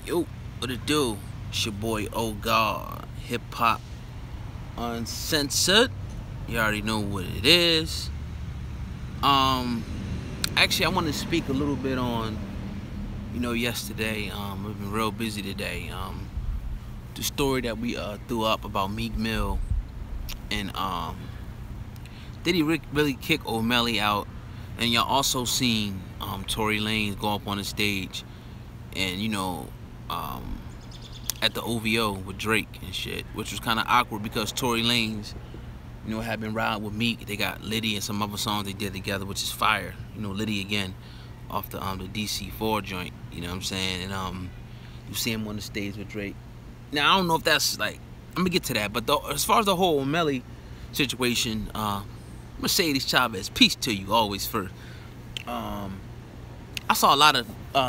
Yo, what it do? It's your boy, oh God, hip hop uncensored. You already know what it is. Actually, I want to speak a little bit on, yesterday. We've been real busy today. The story that we threw up about Meek Mill and did he really kick Omelly out? And y'all also seen Tory Lanez go up on the stage and at the OVO with Drake and shit, which was kind of awkward because Tory Lanez, had been riding with Meek. They got Liddy and some other songs they did together, which is fire. Liddy again off the DC4 joint. You know what I'm saying? And you see him on the stage with Drake. Now I don't know if that's like, I'm gonna get to that, but as far as the whole Omelly situation, Mercedes Chavez, peace to you always first. I saw a lot of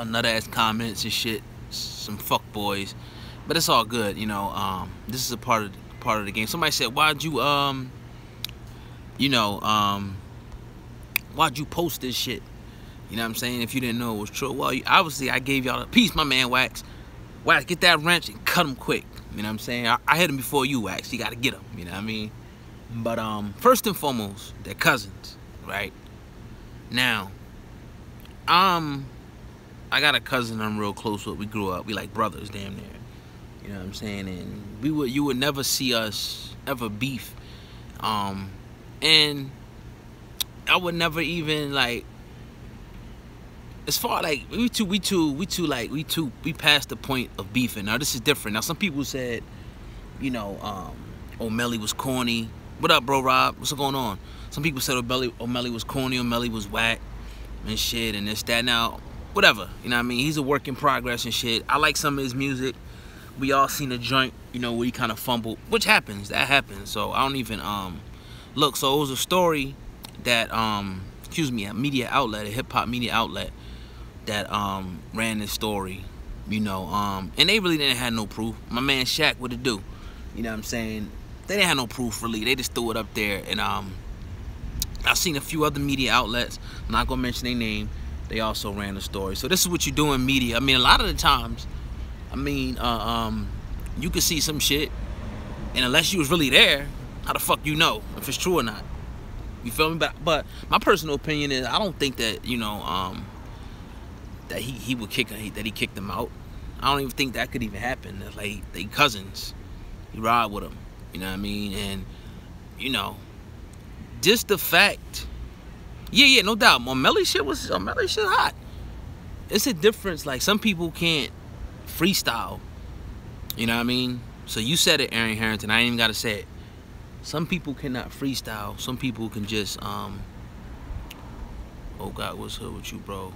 nut ass comments and shit, some fuck boys, but it's all good. This is a part of the game. Somebody said, why'd you why'd you post this shit? You know what I'm saying? If you didn't know it was true. Well, obviously I gave y'all a piece, my man Wax. Wax, get that wrench and cut him quick. You know what I'm saying? I hit him before you, Wax. You gotta get him. You know what I mean? But first and foremost, they're cousins, right? Now, I got a cousin I'm real close with. We grew up. We like brothers, damn near. You know what I'm saying? And you would never see us ever beef. And I would never even like, as far like we passed the point of beefing. Now this is different. Now some people said, Omelly was corny. What up, bro, Rob? What's going on? Some people said Omelly was corny, Omelly was whack and shit and this, that. Now, whatever. You know what I mean? He's a work in progress and shit. I like some of his music. We all seen a joint, where he kind of fumbled, which happens. That happens. So I don't even look. So it was a story that a media outlet, a hip hop media outlet that ran this story, and they really didn't have no proof. My man Shaq, what it do? You know what I'm saying? They didn't have no proof really. They just threw it up there, and I've seen a few other media outlets. I'm not gonna mention their name. They also ran the story. So this is what you do in media. I mean, a lot of the times, you could see some shit, and unless you was really there, how the fuck you know if it's true or not? You feel me? But my personal opinion is I don't think that that he would kick, that he kicked him out. I don't even think that could even happen. Like, they cousins. He ride with him. You know what I mean? And just the fact, yeah, no doubt. Omelly shit hot. It's a difference. Like, some people can't freestyle. You know what I mean? So you said it, Aaron Harrington. I ain't even gotta say it. Some people cannot freestyle. Some people can just oh God, what's up with you, bro?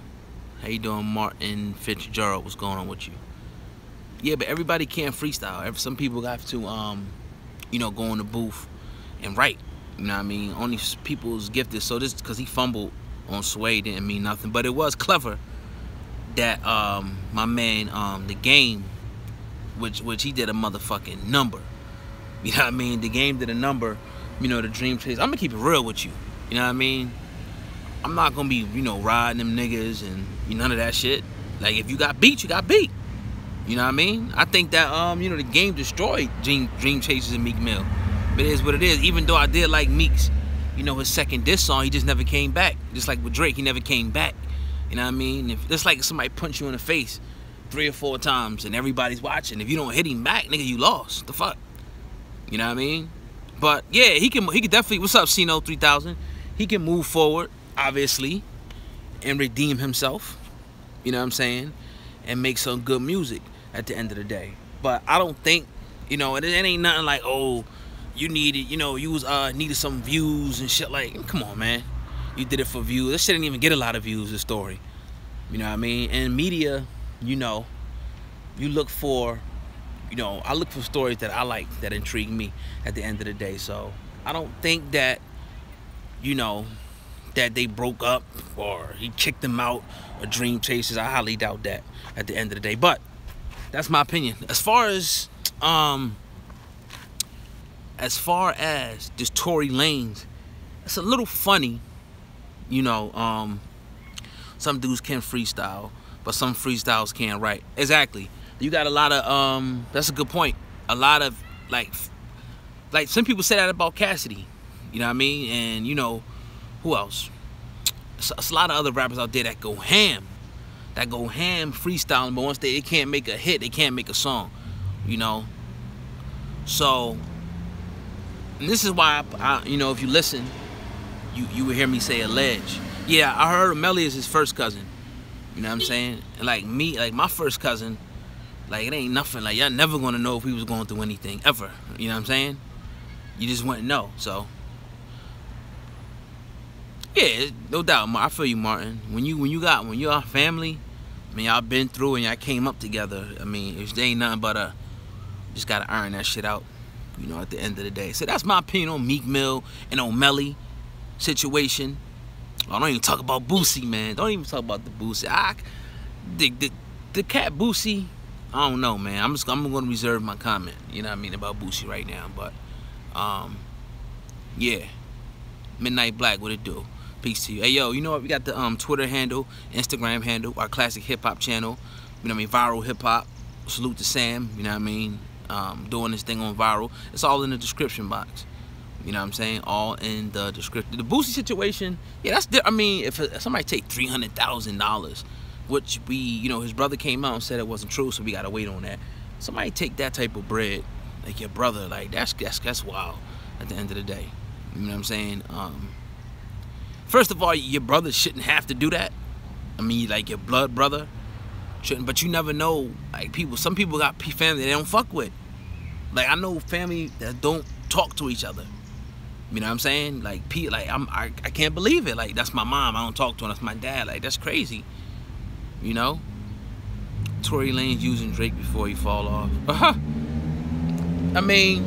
How you doing, Martin Fitzgerald? What's going on with you? Yeah, but everybody can't freestyle. Some people have to go in the booth and write. You know what I mean? Only people is gifted. So this, because he fumbled on Sway, didn't mean nothing. But it was clever that my man, The Game, which he did a motherfucking number. You know what I mean? The Game did a number, the Dream Chase. I'm gonna keep it real with you. You know what I mean? I'm not gonna be, riding them niggas and none of that shit. Like, if you got beat, you got beat. You know what I mean? I think that, The Game destroyed Dream Chasers and Meek Mill. But it is what it is. Even though I did like Meek's, his second diss song, he just never came back. Just like with Drake, he never came back. You know what I mean? It's like somebody punch you in the face 3 or 4 times and everybody's watching. If you don't hit him back, nigga, you lost. The fuck? You know what I mean? But yeah, he can definitely, what's up, Cino 3000? He can move forward, obviously, and redeem himself. You know what I'm saying? And make some good music at the end of the day. But I don't think, it ain't nothing like, oh, you needed, needed some views and shit. Like, come on, man. You did it for views. This shit didn't even get a lot of views, this story. You know what I mean? And media, you look for, I look for stories that I like, that intrigue me at the end of the day. So I don't think that, that they broke up or he kicked them out or Dream Chasers. I highly doubt that at the end of the day. But that's my opinion. As far as this Tory Lanez, it's a little funny. Some dudes can freestyle, but some freestyles can't write. Exactly. You got a lot of that's a good point. A lot of like some people say that about Cassidy. You know what I mean? And you know, who else? It's a lot of other rappers out there that go ham. That go ham freestyling, but once they can't make a hit, they can't make a song. You know? So, and this is why I you know, if you listen, you would hear me say allege. Yeah, I heard Omelly is his first cousin. You know what I'm saying? And like me, like my first cousin, like it ain't nothing. Like y'all never gonna know if we was going through anything ever. You know what I'm saying? You just wouldn't know. So yeah, no doubt. I feel you, Martin. When you're family, I mean, y'all been through and y'all came up together. I mean, there ain't nothing but just gotta iron that shit out. You know, at the end of the day. So that's my opinion on Meek Mill and Omelly situation. I don't even talk about Boosie, man. Don't even talk about the Boosie. The cat Boosie, I don't know, man. I'm gonna reserve my comment. You know what I mean about Boosie right now, but yeah. Midnight Black, what it do? Peace to you. Hey yo, you know what? We got the Twitter handle, Instagram handle, our classic hip hop channel. You know what I mean? Viral hip hop. Salute to Sam. You know what I mean? Doing this thing on viral. It's all in the description box. You know what I'm saying? All in the description. The Boosie situation, yeah, that's. I mean, if somebody take $300,000, which you know, his brother came out and said it wasn't true, so we gotta wait on that. Somebody take that type of bread, like your brother, like that's wild. At the end of the day, you know what I'm saying? First of all, your brother shouldn't have to do that. I mean, like your blood brother shouldn't. But you never know. Like some people got family they don't fuck with. Like I know family that don't talk to each other. You know what I'm saying? Like I can't believe it. Like that's my mom. I don't talk to her. That's my dad. Like that's crazy. You know? Tory Lanez using Drake before he fall off. I mean,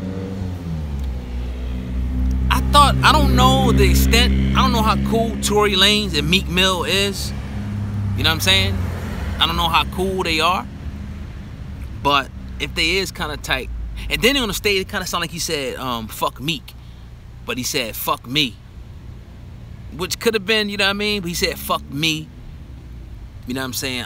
I don't know the extent. I don't know how cool Tory Lanez and Meek Mill is. You know what I'm saying? I don't know how cool they are. But if they is kind of tight, and then on the stage it kind of sound like he said, "Fuck Meek." But he said, "Fuck me," which could have been, you know what I mean? But he said, "Fuck me." You know what I'm saying?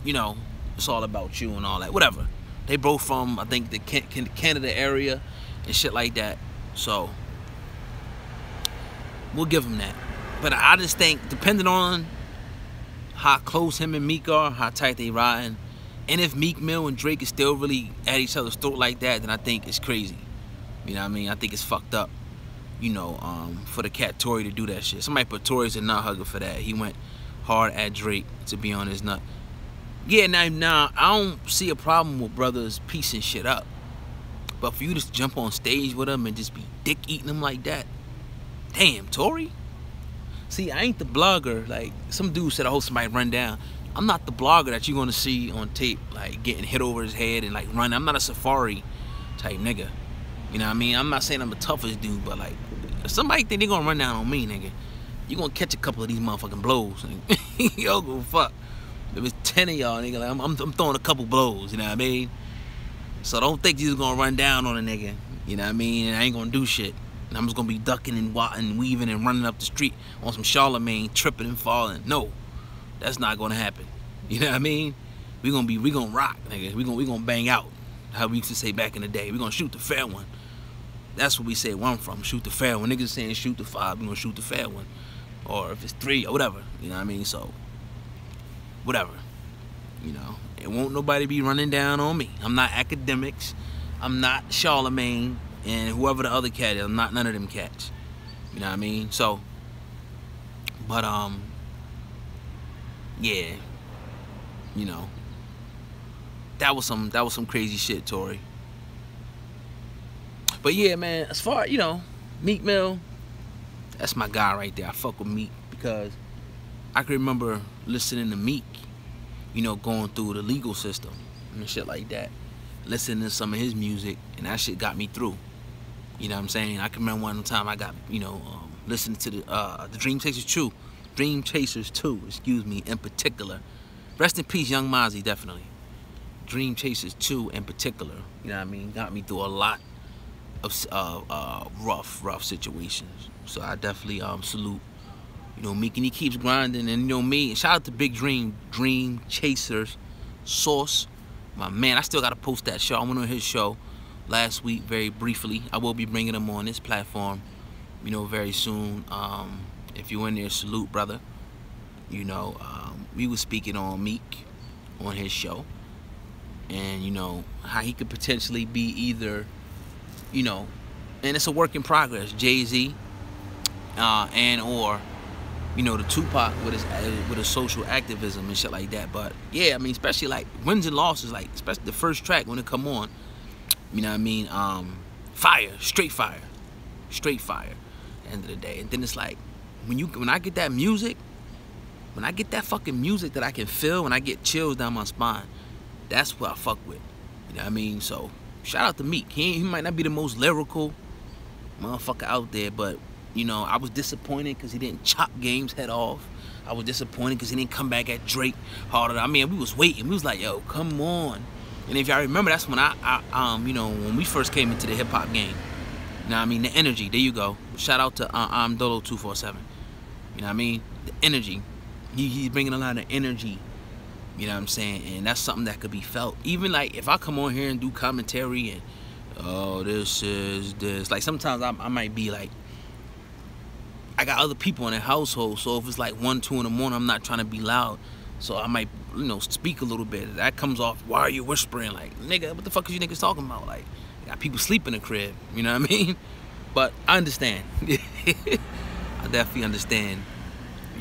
You know, it's all about you and all that. Whatever. They both from, I think, the Canada area and shit like that. So, we'll give him that. But I just think, depending on how close him and Meek are, how tight they riding, and if Meek Mill and Drake is still really at each other's throat like that, then I think it's crazy. You know what I mean? I think it's fucked up, you know, for the cat Tory to do that shit. Somebody put Tory as a nut hugger for that. He went hard at Drake to be on his nut. Yeah, now I don't see a problem with brothers piecing shit up. But for you to jump on stage with him and just be dick eating him like that, damn, Tory. See, I ain't the blogger. Like some dude said, I hope somebody run down. I'm not the blogger that you're gonna see on tape, like getting hit over his head and like running. I'm not a Safari type nigga. You know what I mean? I'm not saying I'm the toughest dude, but like, if somebody think they gonna run down on me, nigga, you gonna catch a couple of these motherfucking blows. Yo, go fuck. There was 10 of y'all, nigga. Like, I'm throwing a couple blows, you know what I mean? So don't think you're gonna run down on a nigga, you know what I mean? And I ain't gonna do shit. And I'm just gonna be ducking and weaving and running up the street on some Charlemagne, tripping and falling. No, that's not gonna happen. You know what I mean? We gonna rock, nigga. We gonna bang out. How we used to say back in the day. We gonna shoot the fair one. That's what we say where I'm from. Shoot the fair one. Niggas saying shoot the 5, we gonna shoot the fair one. Or if it's 3 or whatever. You know what I mean? So whatever. You know. It won't nobody be running down on me. I'm not Academics. I'm not Charlemagne and whoever the other cat is. I'm not none of them cats. You know what I mean? So, but yeah, you know, that was some crazy shit, Tory. But yeah, man, as far, you know, Meek Mill, that's my guy right there. I fuck with Meek because I can remember listening to Meek, you know, going through the legal system and shit like that, listening to some of his music, and that shit got me through. You know what I'm saying? I can remember one time I got, you know, listening to the Dream Chasers 2, excuse me, in particular. Rest in peace, Young Mozzie, definitely. Dream Chasers 2 in particular, you know what I mean, got me through a lot of rough situations. So I definitely salute, you know, Meek, and he keeps grinding. And you know me, shout out to Big Dream Chasers Sauce. My man, I still gotta post that show. I went on his show last week very briefly. I will be bringing him on this platform, you know, very soon. If you're in there, salute, brother. You know, we was speaking on Meek on his show, and you know how he could potentially be either, you know, and it's a work in progress, Jay-Z, and or, you know, the Tupac with his social activism and shit like that. But yeah, I mean, especially like wins and losses, like especially the first track when it come on, you know what I mean? Fire, straight fire, straight fire. At the end of the day, and then it's like when I get that music, when I get that fucking music that I can feel, when I get chills down my spine, that's what I fuck with. You know what I mean? So shout out to Meek. He might not be the most lyrical motherfucker out there, but you know, I was disappointed because he didn't chop Game's head off. I was disappointed because he didn't come back at Drake harder. I mean, we was waiting. We was like, yo, come on. And if y'all remember, that's when you know, when we first came into the hip hop game. You know what I mean? The energy. There you go. Shout out to I'm Dolo 247. You know what I mean? The energy. He's bringing a lot of energy. You know what I'm saying? And that's something that could be felt. Even like if I come on here and do commentary and oh, this is this. Like sometimes I might be like, I got other people in the household, so if it's like 1, 2 in the morning, I'm not trying to be loud. So I might, you know, speak a little bit. That comes off, why are you whispering? Like, nigga, what the fuck is you niggas talking about? Like, got people sleep in the crib, you know what I mean? But I understand. I definitely understand.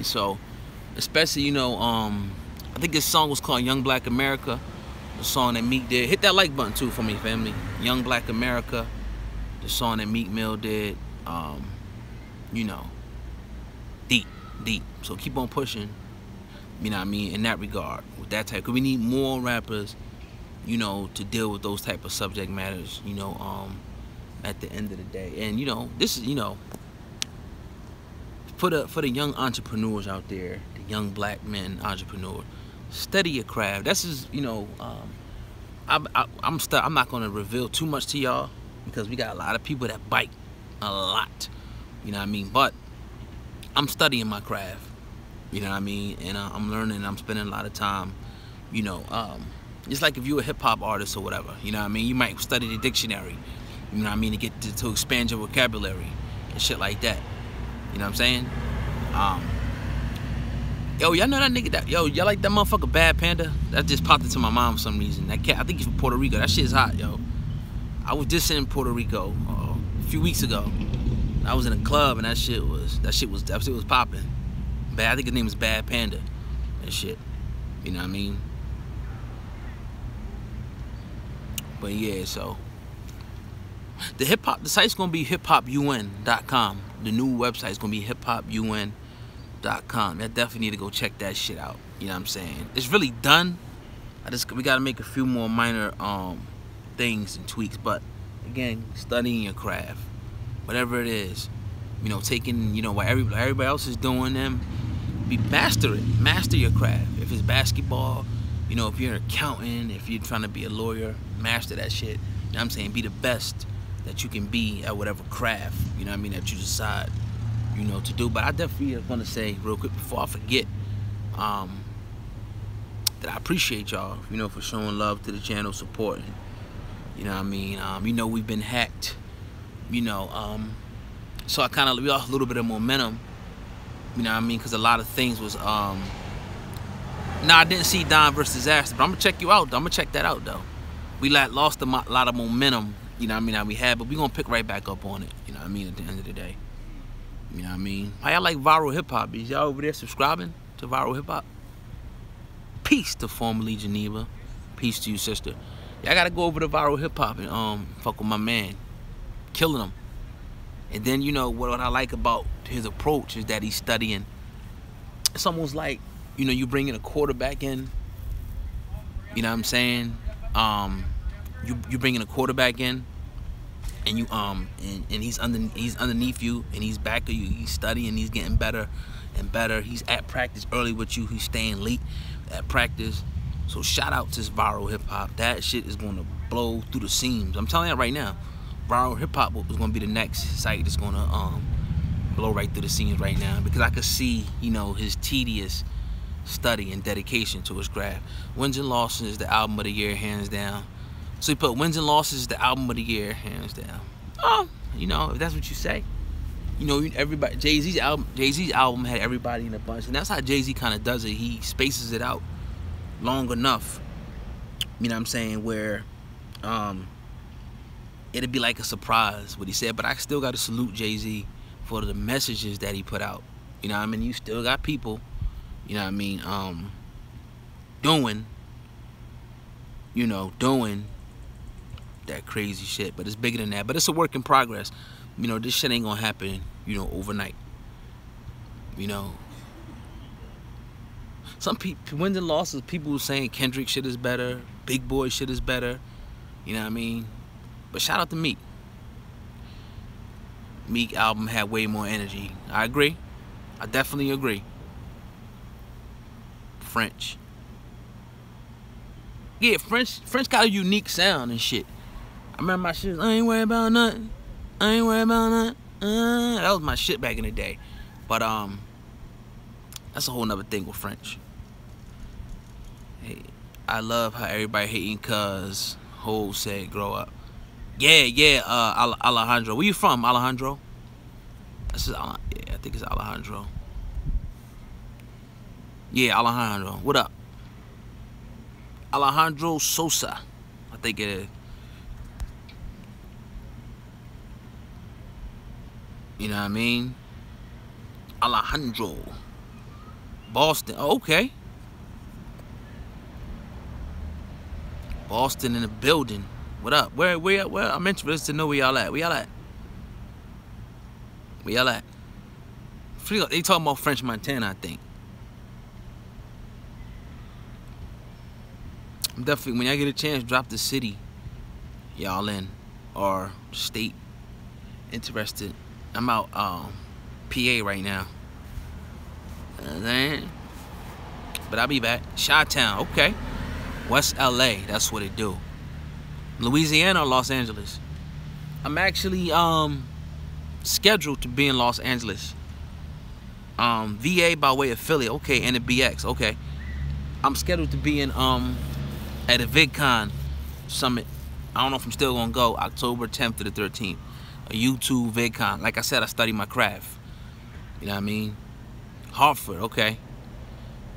So, especially, you know, I think this song was called Young Black America, the song that Meek did. Hit that like button too for me, family. Young Black America, the song that Meek Mill did. You know, deep. So keep on pushing, you know what I mean, in that regard, with that type. Because we need more rappers, you know, to deal with those type of subject matters, you know, at the end of the day. And, you know, this is, you know, for the young entrepreneurs out there, the young black men entrepreneur, study your craft. This is, you know, I'm not going to reveal too much to y'all because we got a lot of people that bite a lot, you know what I mean? But I'm studying my craft, you know what I mean? And I'm learning, I'm spending a lot of time, you know, it's like if you're a hip-hop artist or whatever, you know what I mean? You might study the dictionary, you know what I mean, to get to expand your vocabulary and shit like that, you know what I'm saying? Yo, y'all know that nigga that, yo, y'all like that motherfucker Bad Panda? That just popped into my mind for some reason. That cat, I think he's from Puerto Rico. That shit's hot, yo. I was just in Puerto Rico a few weeks ago. I was in a club and that shit was popping. Bad, I think his name is Bad Panda and shit. You know what I mean? But yeah, so the site's gonna be hiphopun.com. The new website's gonna be hiphopun.com. I definitely need to go check that shit out. You know what I'm saying? It's really done. We gotta make a few more minor things and tweaks, but again, studying your craft. Whatever it is, you know, taking, you know, what everybody else is doing, master it. Master your craft. If it's basketball, you know, if you're an accountant, if you're trying to be a lawyer, master that shit. You know what I'm saying? Be the best that you can be at whatever craft, you know what I mean, that you decide, you know, to do. But I definitely want to say real quick before I forget, that I appreciate y'all, you know, for showing love to the channel, supporting. You know what I mean? You know, we've been hacked. You know, so I kind of lost a little bit of momentum, you know what I mean, because a lot of things was, I didn't see Don versus Disaster, but I'm going to check you out, though. I'm going to check that out, though. We lost a lot of momentum, you know what I mean, that we had, but we're going to pick right back up on it, you know what I mean, at the end of the day. You know what I mean? How y'all like viral hip-hop? Is y'all over there subscribing to viral hip-hop? Peace to formerly Geneva. Peace to you, sister. Y'all got to go over to viral hip-hop and fuck with my man. Killing him. And then, you know, what I like about his approach is that he's studying. It's almost like, you know, you bringing a quarterback in, you know what I'm saying? You bringing a quarterback in, and you and he's underneath you, and he's back of you. He's studying, he's getting better and better. He's at practice early with you. He's staying late at practice. So shout out to this viral hip hop. That shit is going to blow through the seams. I'm telling you right now. Viral hip hop is going to be the next site that's going to blow right through the scenes right now, because I could see, you know, his tedious study and dedication to his craft. Wins and Losses is the album of the year, hands down. So he put Wins and Losses is the album of the year, hands down. Oh, you know, if that's what you say. You know, everybody, Jay-Z's album had everybody in a bunch, and that's how Jay-Z kind of does it. He spaces it out long enough, you know what I'm saying, where it'd be like a surprise what he said. But I still got to salute Jay-Z for the messages that he put out. You know what I mean? You still got people, you know what I mean, doing that crazy shit. But it's bigger than that. But it's a work in progress. You know, this shit ain't gonna happen, you know, overnight. You know, some people, Wins and Losses, people were saying Kendrick shit is better, Big Boy shit is better, you know what I mean? But shout out to Meek. Meek album had way more energy. I agree. I definitely agree. French. Yeah, French got a unique sound and shit. I remember my shit, I ain't worried about nothing. I ain't worried about nothing. That was my shit back in the day. But that's a whole nother thing with French. Hey, I love how everybody hating cuz Hov said grow up. Yeah, Alejandro. Where you from, Alejandro? This is yeah, I think it's Alejandro. Yeah, Alejandro. What up? Alejandro Sosa, I think it is. You know what I mean? Alejandro. Boston. Oh, okay. Boston in the building. What up? Where I'm interested to know where y'all at. Where y'all at? Where y'all at? They talking about French Montana, I think. I'm definitely, when y'all get a chance, drop the city y'all in, or state. Interested. I'm out PA right now. But I'll be back. Chi-Town, okay. West LA, that's what it do. Louisiana or Los Angeles? I'm actually scheduled to be in Los Angeles. VA by way of Philly, okay, and the BX, okay. I'm scheduled to be in at a VidCon summit. I don't know if I'm still gonna go. October 10th to the 13th. A YouTube VidCon. Like I said, I study my craft. You know what I mean? Hartford, okay.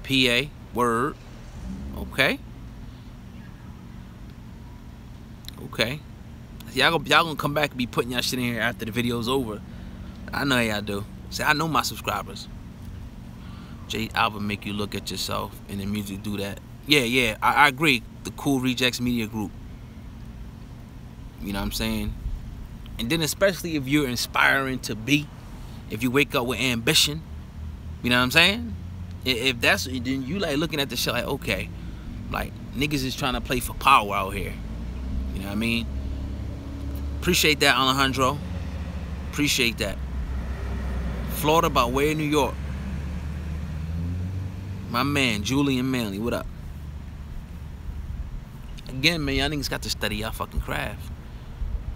PA, word. Okay. Okay. Y'all gonna come back and be putting y'all shit in here after the video's over. I know y'all do. See, I know my subscribers. J album make you look at yourself, and the music do that. Yeah, I agree. The Cool Rejects Media Group. You know what I'm saying? And then especially if you're inspiring to be, if you wake up with ambition, you know what I'm saying? If that's, then you like looking at the shit like, okay, like niggas is trying to play for power out here. You know what I mean? Appreciate that, Alejandro. Appreciate that. Florida by way of New York. My man, Julian Manley, what up? Again, man, y'all niggas got to study y'all fucking craft.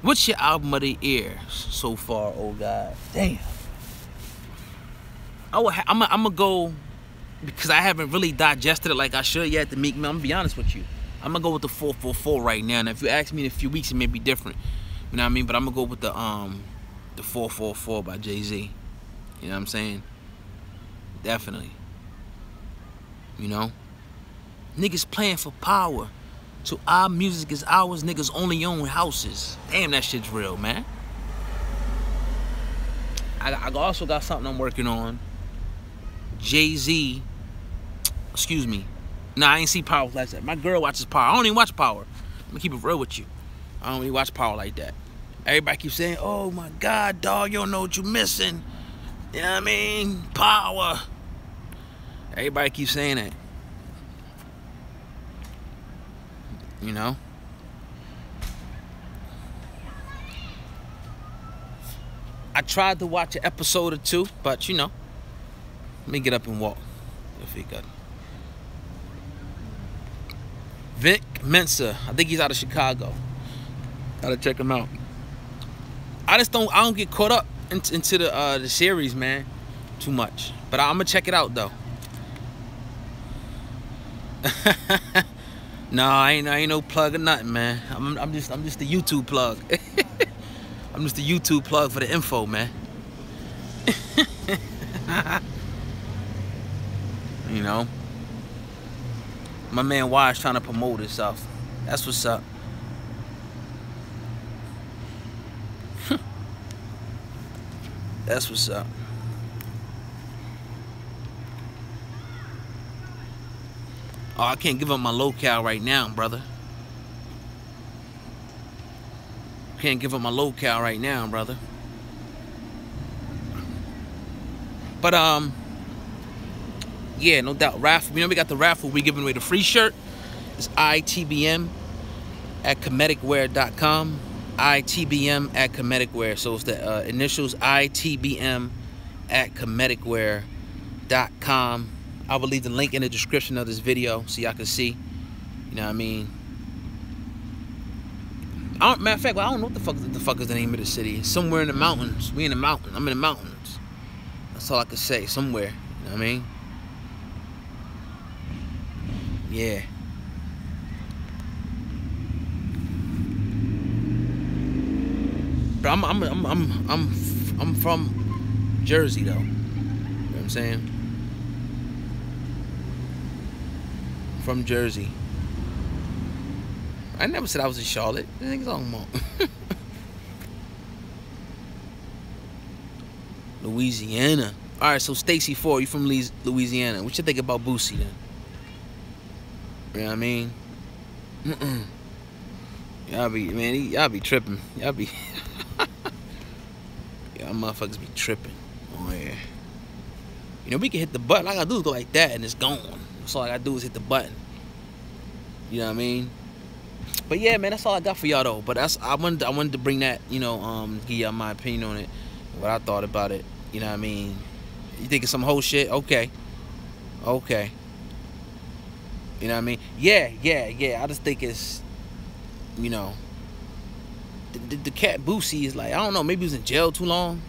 What's your album of the year so far, oh God? Damn. I'm gonna go, because I haven't really digested it like I should yet, the Meek Mill. I'm gonna be honest with you. I'm gonna go with the 444 right now. And if you ask me in a few weeks, it may be different. You know what I mean? But I'm gonna go with the 444 by Jay-Z. You know what I'm saying? Definitely. You know? Niggas playing for power. So our music is ours, niggas only own houses. Damn, that shit's real, man. I also got something I'm working on. Jay-Z, excuse me. Nah, I ain't see Power like that. My girl watches Power. I don't even watch Power. I'm gonna keep it real with you. I don't really watch Power like that. Everybody keeps saying, oh my God, dog, you don't know what you're missing. You know what I mean? Power. Everybody keeps saying that. You know? I tried to watch an episode or two, but you know, let me get up and walk. If he got Vic Mensa, I think he's out of Chicago. Gotta check him out. I don't get caught up into the series, man, too much. But I'm gonna check it out though. No, I ain't no plug or nothing, man. I'm just the YouTube plug. I'm just the YouTube plug for the info, man. You know, my man Y is trying to promote himself. That's what's up. That's what's up. Oh, I can't give up my locale right now, brother. Can't give up my locale right now, brother. But yeah, no doubt. Raffle. You know, we got the raffle. We giving away the free shirt. It's ITBM at comedicwear.com. ITBM at comedicwear. So it's the initials ITBM at comedicwear.com. I will leave the link in the description of this video so y'all can see. You know what I mean? Matter of fact, well, I don't know what the fuck is the name of the city. It's somewhere in the mountains. We in the mountains. I'm in the mountains. That's all I can say. Somewhere. You know what I mean? Yeah. But I'm from Jersey though. You know what I'm saying? From Jersey. I never said I was in Charlotte. What the niggas talking about? Louisiana. Alright, so Stacy 4, you from Louisiana. What you think about Boosie then? You know what I mean? Y'all be tripping. Y'all be y'all motherfuckers be tripping. Oh yeah. You know, we can hit the button. All I gotta do is go like that and it's gone. That's all I gotta do is hit the button. You know what I mean? But yeah, man, that's all I got for y'all though. But I wanted to bring that, you know, give y'all my opinion on it, what I thought about it. You know what I mean? You think it's some whole shit? Okay. Okay. You know what I mean? Yeah. I just think it's, you know, the cat Boosie is like, I don't know, maybe he was in jail too long.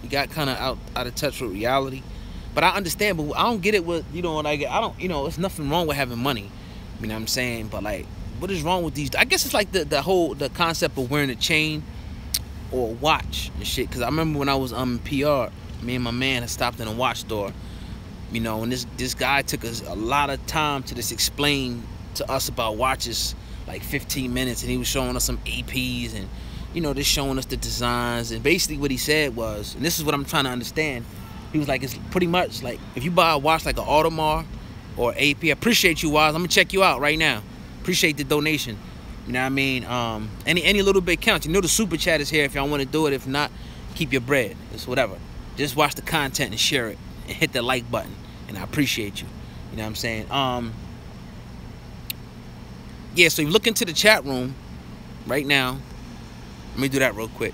He got kind of out of touch with reality. But I understand, but I don't get it with, you know, like, I don't, you know, it's nothing wrong with having money. You know what I'm saying? But like, what is wrong with these? I guess it's like the concept of wearing a chain or a watch and shit. Because I remember when I was PR, me and my man had stopped in a watch store, you know, and this guy took us a lot of time to just explain to us about watches, like 15 minutes, and he was showing us some APs and, you know, just showing us the designs. And basically what he said was, and this is what I'm trying to understand, he was like, it's pretty much like if you buy a watch like an Audemars or AP, I appreciate you, Wise. I'm gonna check you out right now. Appreciate the donation. You know what I mean? Any little bit counts. You know the super chat is here if y'all want to do it. If not, keep your bread. It's whatever. Just watch the content and share it and hit the like button. And I appreciate you. You know what I'm saying? Yeah, so you look into the chat room right now. Let me do that real quick.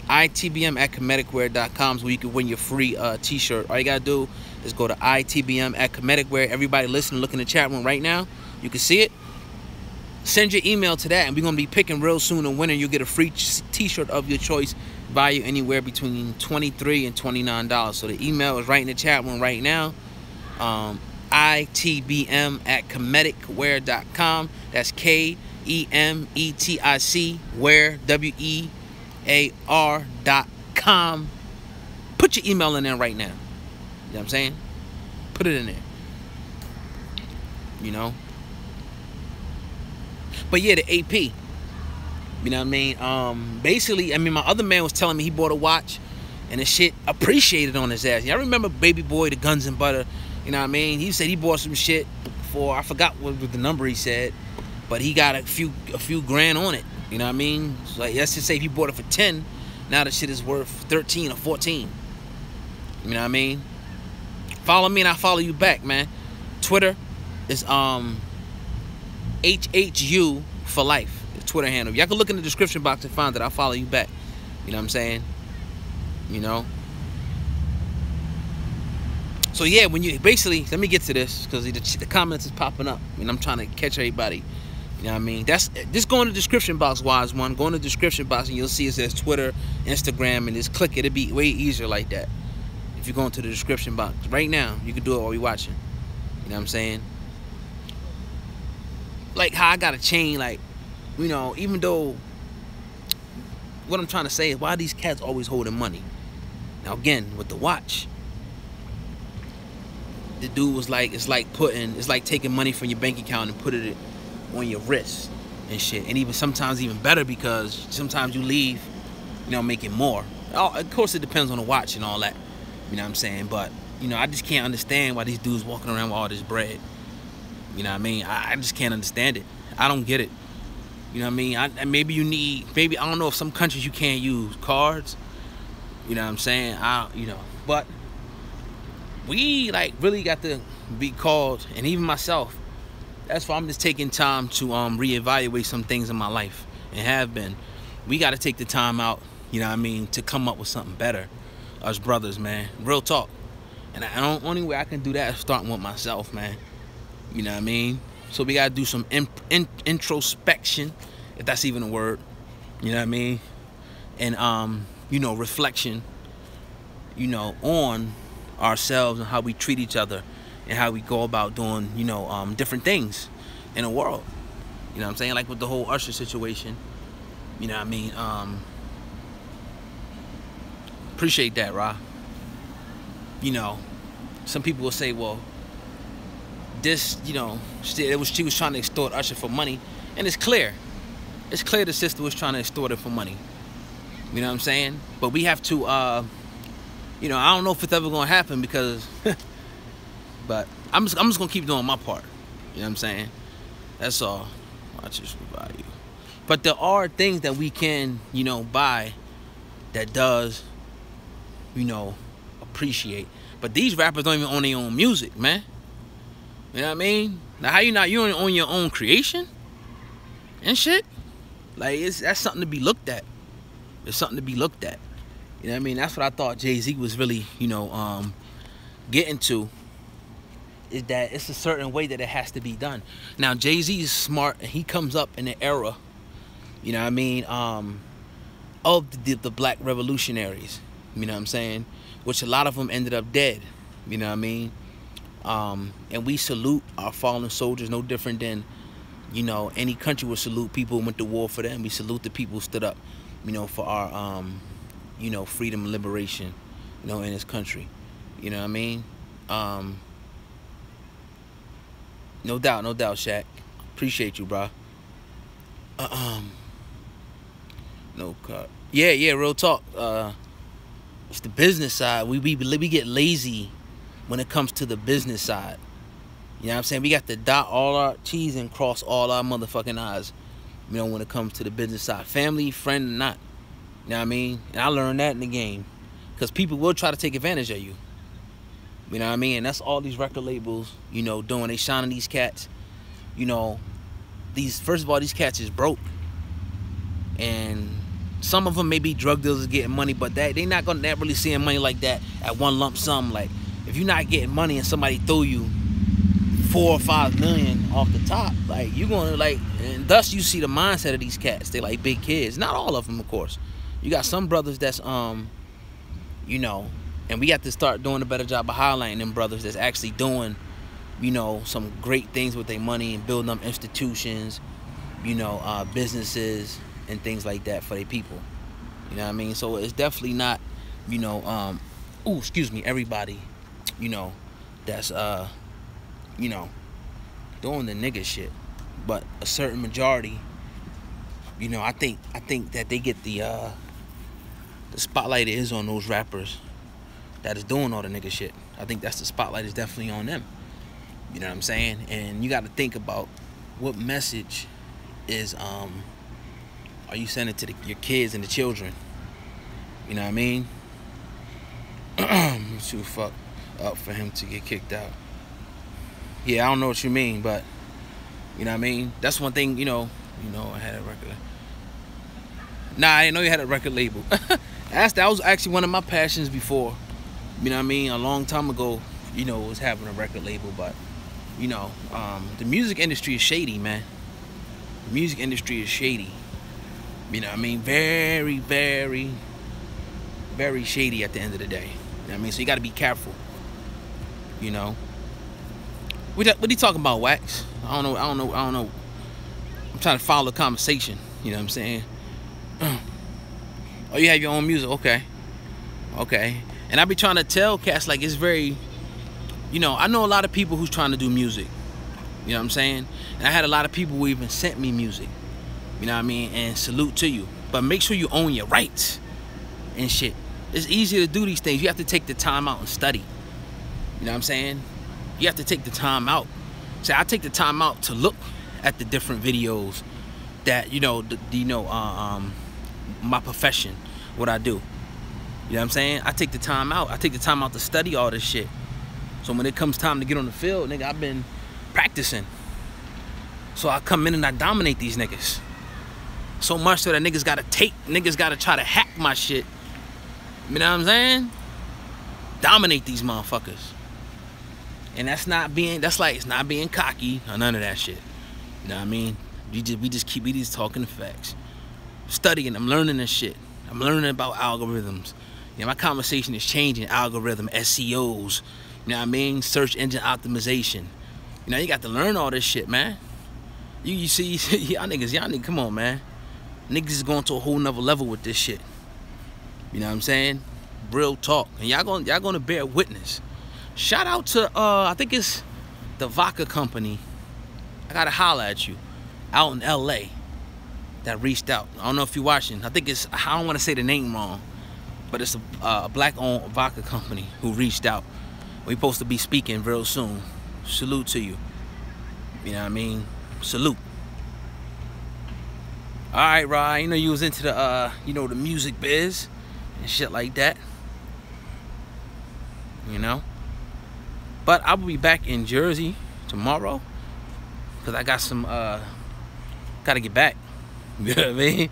ITBM at comedicwear.com is where you can win your free t-shirt. All you gotta do is go to ITBM at comedicwear. Everybody listen, look in the chat room right now. You can see it. Send your email to that, and we're gonna be picking real soon a winner. You'll get a free t-shirt of your choice, value anywhere between $23 and $29. So the email is right in the chat room right now. ITBM at comedicwear.com. That's KEMETIC wear WEAR.com. Put your email in there right now. You know what I'm saying? Put it in there. You know? But yeah, the AP. You know what I mean? Basically, I mean, my other man was telling me he bought a watch and the shit appreciated on his ass. I remember Baby Boy, the Guns and Butter. You know what I mean? He said he bought some shit for, I forgot what the number he said, but he got a few grand on it. You know what I mean? So like, let's just say if he bought it for 10, now the shit is worth 13 or 14. You know what I mean? Follow me and I follow you back, man. Twitter is HHU for life. The Twitter handle. Y'all can look in the description box and find that. I'll follow you back. You know what I'm saying? You know? So yeah, when you basically, let me get to this because the comments is popping up and I'm trying to catch everybody. You know what I mean? Just go in the description box, Wise One. Go in the description box and you'll see it says Twitter, Instagram, and just click it. It'll be way easier like that. If you go into the description box right now, you can do it while you're watching. You know what I'm saying? like how I got a chain, like, you know, even though, what I'm trying to say is, why are these cats always holding money? Now again, with the watch, the dude was like, it's like taking money from your bank account and putting it on your wrist and shit. And even sometimes even better, because sometimes you leave, you know, making more. Oh, of course it depends on the watch and all that, you know what I'm saying? But, you know, I just can't understand why these dudes walking around with all this bread. You know what I mean? I just can't understand it. I don't get it. You know what I mean? Maybe you need, maybe, I don't know if some countries you can't use cards. You know what I'm saying? You know, but we like really got to be called, and even myself, that's why I'm just taking time to reevaluate some things in my life, and have been. We got to take the time out, you know what I mean, to come up with something better. Us brothers, man. Real talk. And the only way I can do that is starting with myself, man. You know what I mean? So we got to do some introspection, if that's even a word. You know what I mean? And, you know, reflection, you know, on ourselves and how we treat each other and how we go about doing, you know, different things in the world. You know what I'm saying? Like with the whole Usher situation. You know what I mean? Appreciate that, Ra. You know, some people will say, well, this, you know, she was trying to extort Usher for money. And it's clear. It's clear the sister was trying to extort her for money. You know what I'm saying? But we have to, you know, I don't know if it's ever going to happen, because, but I'm just going to keep doing my part. You know what I'm saying? That's all. Watch this value. But there are things that we can, you know, buy that does, you know, appreciate. But these rappers don't even own their own music, man. You know what I mean? Now, how you don't own your own creation and shit? Like, that's something to be looked at. It's something to be looked at. You know what I mean? That's what I thought Jay-Z was really, you know, getting to. Is that it's a certain way that it has to be done. Now, Jay-Z is smart, and he comes up in the era, you know what I mean, of the black revolutionaries. You know what I'm saying? Which a lot of them ended up dead. You know what I mean? And we salute our fallen soldiers, no different than, you know, any country would salute people who went to war for them. We salute the people who stood up, you know, for our, you know, freedom and liberation, you know, in this country. You know what I mean? No doubt, Shaq. Appreciate you, bro. No cut. Yeah, real talk. It's the business side. We get lazy when it comes to the business side. You know what I'm saying? We got to dot all our T's and cross all our motherfucking I's, you know, when it comes to the business side. Family, friend, or not. You know what I mean? And I learned that in the game. Because people will try to take advantage of you. You know what I mean? And that's all these record labels, you know, doing. They shining these cats. You know, first of all, these cats is broke. And some of them may be drug dealers getting money, but they not really seeing money like that at one lump sum. Like, if you're not getting money and somebody throw you 4 or 5 million off the top, like, you're gonna, like, and thus you see the mindset of these cats. They like big kids. Not all of them, of course. You got some brothers that's you know, and we got to start doing a better job of highlighting them brothers that's actually doing, you know, some great things with their money and building up institutions, you know, businesses and things like that for their people. You know what I mean? So it's definitely not, you know, everybody, you know, that's you know, doing the nigga shit. But a certain majority, you know, I think that they get the spotlight is on those rappers that is doing all the nigga shit. I think that's the spotlight is definitely on them. You know what I'm saying? And you got to think about what message is are you sending to your kids and the children? You know what I mean? It's too fucked up for him to get kicked out. Yeah, I don't know what you mean, but you know what I mean? That's one thing, you know, I had a record. Nah, I didn't know you had a record label. That was actually one of my passions before. You know what I mean? A long time ago, you know, was having a record label, but you know, the music industry is shady, man. The music industry is shady. You know what I mean? Very, very, very shady at the end of the day. You know what I mean? So you got to be careful. You know? What are you talking about, Wax? I don't know. trying to follow the conversation. You know what I'm saying? Oh, you have your own music? Okay. Okay. And I be trying to tell cats, like, it's very, you know, I know a lot of people who's trying to do music. You know what I'm saying? And I had a lot of people who even sent me music. You know what I mean? And salute to you. But make sure you own your rights and shit. It's easier to do these things. You have to take the time out and study. You know what I'm saying? You have to take the time out. So I take the time out to look at the different videos that, you know, my profession, what I do. You know what I'm saying? I take the time out. I take the time out to study all this shit. So when it comes time to get on the field, nigga, I've been practicing. So I come in and I dominate these niggas. So much so that niggas gotta try to hack my shit. You know what I'm saying? Dominate these motherfuckers. And it's not being cocky or none of that shit. You know what I mean? We just talking the facts. Studying, I'm learning this shit. I'm learning about algorithms. You know, my conversation is changing. Algorithm, SEOs, you know what I mean? Search engine optimization. You know, you got to learn all this shit, man. You see, y'all niggas, come on, man. Niggas is going to a whole nother level with this shit. You know what I'm saying? Real talk. And y'all gonna bear witness. Shout out to, I think it's the vodka company. I gotta holler at you. Out in LA. That reached out. I don't know if you're watching. I think it's, I don't want to say the name wrong, but it's a black-owned vodka company who reached out. We're supposed to be speaking real soon. Salute to you. You know what I mean? Salute. All right, Rod. You know you was into the, you know, the music biz and shit like that. You know. But I will be back in Jersey tomorrow because I got some. Gotta get back. You know what I mean?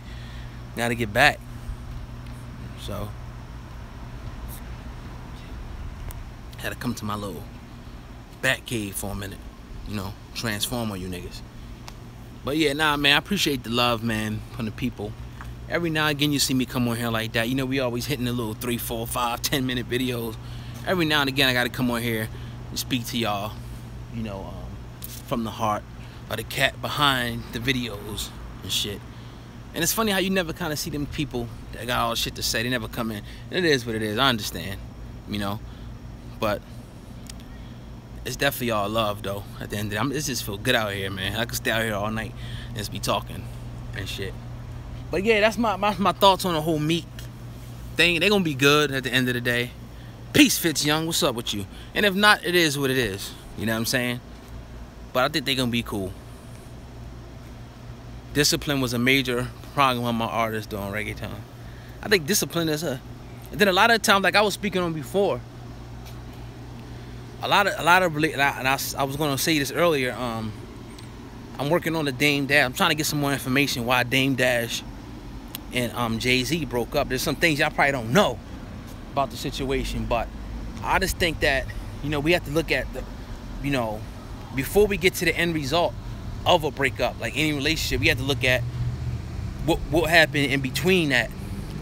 Gotta get back. So had to come to my little bat cave for a minute. You know, transform on you niggas. But yeah, nah, man, I appreciate the love, man, from the people. Every now and again you see me come on here like that. You know, we always hitting the little 3, 4, 5, 10-minute videos. Every now and again I gotta come on here and speak to y'all, you know, from the heart, or the cat behind the videos and shit. And it's funny how you never kind of see them people that got all shit to say. They never come in. And it is what it is. I understand, you know. But it's definitely all love, though. At the end of the day, it just feel good out here, man. I could stay out here all night and just be talking and shit. But yeah, that's my thoughts on the whole Meek thing. They're gonna be good at the end of the day. Peace, Fitz Young. What's up with you? And if not, it is what it is. You know what I'm saying? But I think they're gonna be cool. Discipline was a major problem with my artists doing reggaeton. I think discipline is a. And then a lot of times, like I was speaking on before, a lot of, and I was gonna say this earlier. I'm working on the Dame Dash. I'm trying to get some more information why Dame Dash and Jay-Z broke up. There's some things y'all probably don't know about the situation, but I just think that, you know, we have to look at the, you know, before we get to the end result of a breakup, like any relationship, we have to look at what happened in between that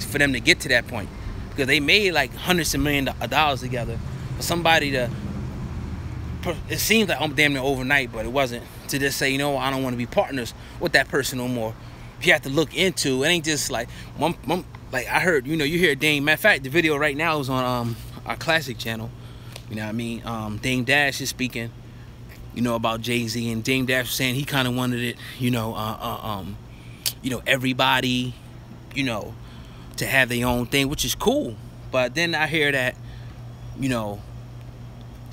for them to get to that point, because they made like hundreds of millions of dollars together. For somebody to, it seems like I'm damn near overnight, but it wasn't, to just say, you know, I don't want to be partners with that person no more. You have to look into it. Ain't just like like I heard, you know, you hear Dame. Matter of fact, the video right now is on our classic channel. You know what I mean? Dame Dash is speaking, you know, about Jay-Z, and Dame Dash was saying he kind of wanted it, you know, everybody, you know, to have their own thing, which is cool. But then I hear that, you know,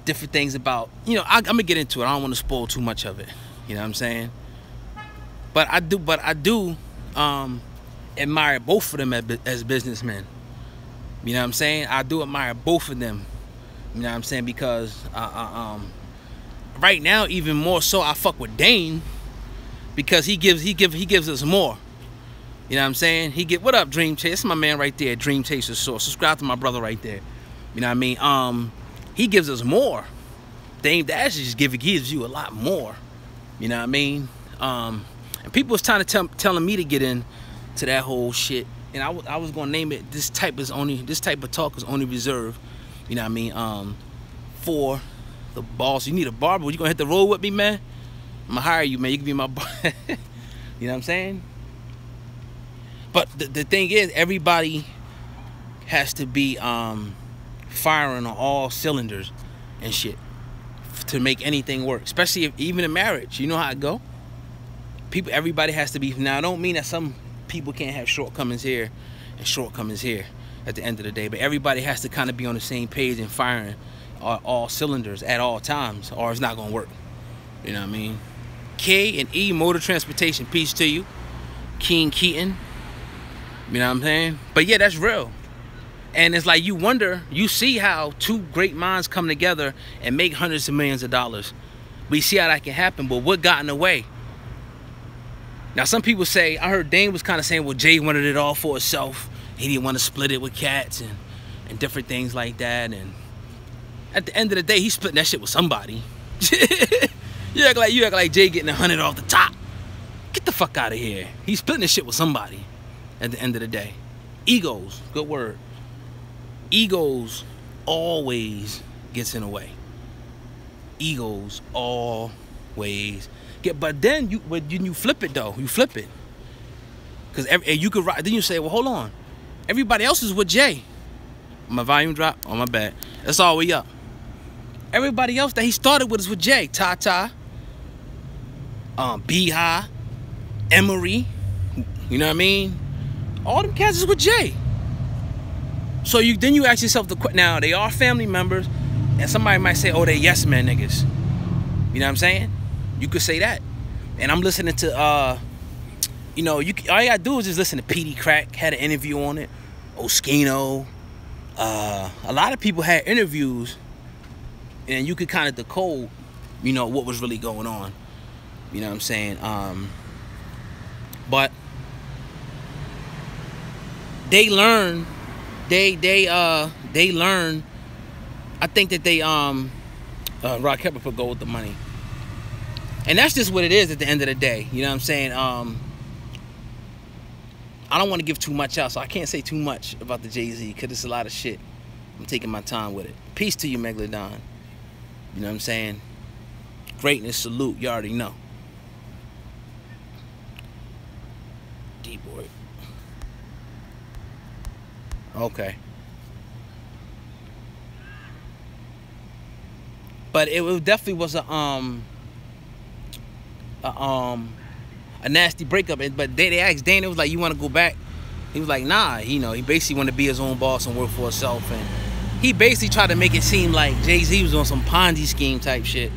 different things about, you know, I'm gonna get into it. I don't want to spoil too much of it. You know what I'm saying? But I do admire both of them as businessmen. You know what I'm saying? I do admire both of them. You know what I'm saying? Because right now, even more so, I fuck with Dame because he gives us more. You know what I'm saying? What up, Dream Chaser? That's my man right there, Dream Chaser Source. Subscribe to my brother right there. You know what I mean? He gives us more. Dame Dash just gives you a lot more. You know what I mean? And people was trying to telling me to get into that whole shit, and I was gonna name it. This type of talk is only reserved, you know what I mean, for the boss. You need a barber. You gonna hit the road with me, man? I'm gonna hire you, man. You can be my You know what I'm saying? But the thing is, everybody has to be firing on all cylinders and shit to make anything work. Especially even in marriage. You know how it go? Everybody has to be. Now, I don't mean that some people can't have shortcomings here and shortcomings here at the end of the day, but everybody has to kind of be on the same page and firing all cylinders at all times, or it's not gonna work. You know what I mean? K and E, Motor Transportation, peace to you. King Keaton. You know what I'm saying? But yeah, that's real. And it's like you wonder, you see how two great minds come together and make hundreds of millions of dollars. We see how that can happen, but what got in the way? Now, some people say, I heard Dane was kind of saying, well, Jay wanted it all for himself. He didn't want to split it with cats and different things like that. And at the end of the day, he's splitting that shit with somebody. You act like Jay getting 100 off the top. Get the fuck out of here. He's splitting this shit with somebody at the end of the day. Egos, good word. Egos always gets in the way. Egos always get. But then you flip it though. You flip it. Because you could. Then you say, well, hold on. Everybody else is with Jay. My volume dropped. Oh, my bad. That's all we up. Everybody else that he started with is with Jay. Tata. B-High. Emery. You know what I mean? All them cats is with Jay. So then you ask yourself the question. Now, they are family members. And somebody might say, oh, they yes men niggas. You know what I'm saying? You could say that. And I'm listening to, you know, all you gotta do is just listen to PD Crack. Had an interview on it. Oskino. A lot of people had interviews. And you could kind of decode, you know, what was really going on. You know what I'm saying? But they learn. They learn. I think that they Rock Kepler put go with the money. And that's just what it is at the end of the day. You know what I'm saying? I don't want to give too much out, so I can't say too much about the Jay-Z because it's a lot of shit. I'm taking my time with it. Peace to you, Megalodon. You know what I'm saying? Greatness, salute, you already know. D-boy. Okay. But it definitely was a nasty breakup. But they asked Dane, it was like, you want to go back? He was like, nah. You know, he basically wanted to be his own boss and work for himself. And he basically tried to make it seem like Jay-Z was on some Ponzi scheme type shit.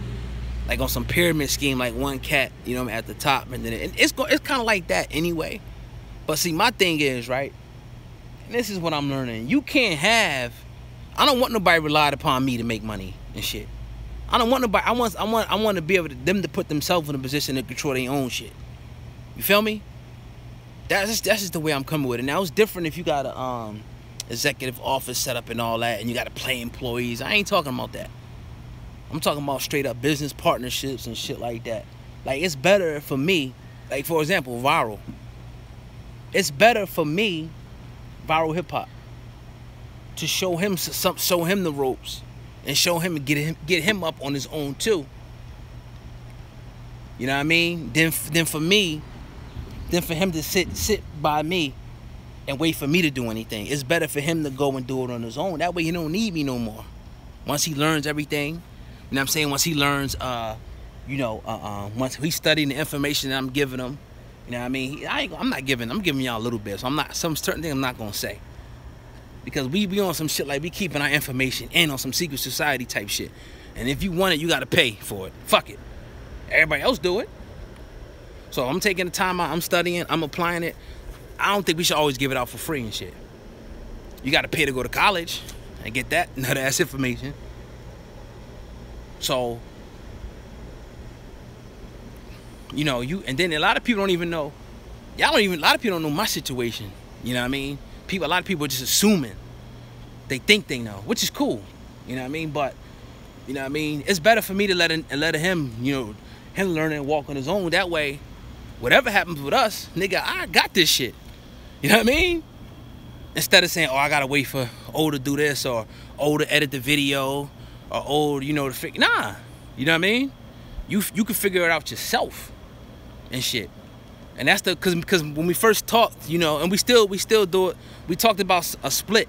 Like on some pyramid scheme, like one cat, you know, at the top. And then it's kind of like that anyway. But see, my thing is, right? And this is what I'm learning. You can't have, I don't want nobody relied upon me to make money and shit. I don't want nobody, I want to be able to, them to put themselves in a position to control their own shit. You feel me? That's just the way I'm coming with it. Now, it's different if you got a executive office set up and all that, and you got to pay employees. I ain't talking about that. I'm talking about straight up business partnerships and shit like that. Like, it's better for me, like, for example, Viral. It's better for me, Viral Hip Hop, to show him the ropes and show him and get him up on his own too. You know what I mean? Then for him to sit by me and wait for me to do anything. It's better for him to go and do it on his own. That way he don't need me no more. Once he learns everything, you know what I'm saying? Once he learns, once he's studying the information that I'm giving him, you know what I mean? I'm giving y'all a little bit. So some certain things I'm not gonna say. Because we be on some shit like we keeping our information in on some secret society type shit. And if you want it, you gotta pay for it. Fuck it. Everybody else do it. So I'm taking the time out, I'm studying, I'm applying it. I don't think we should always give it out for free and shit. You gotta pay to go to college and get that nut-ass information. So, you know, and then a lot of people don't even know. A lot of people don't know my situation. You know what I mean? A lot of people are just assuming. They think they know, which is cool. You know what I mean? But, you know what I mean? It's better for me to let him, you know, him learn and walk on his own. That way, whatever happens with us, nigga, I got this shit. You know what I mean? Instead of saying, oh, I gotta wait for O to do this, or O to edit the video, or O, you know, to figure. Nah. You know what I mean? You can figure it out yourself and shit. And that's because when we first talked, you know, and we still do it. We talked about a split,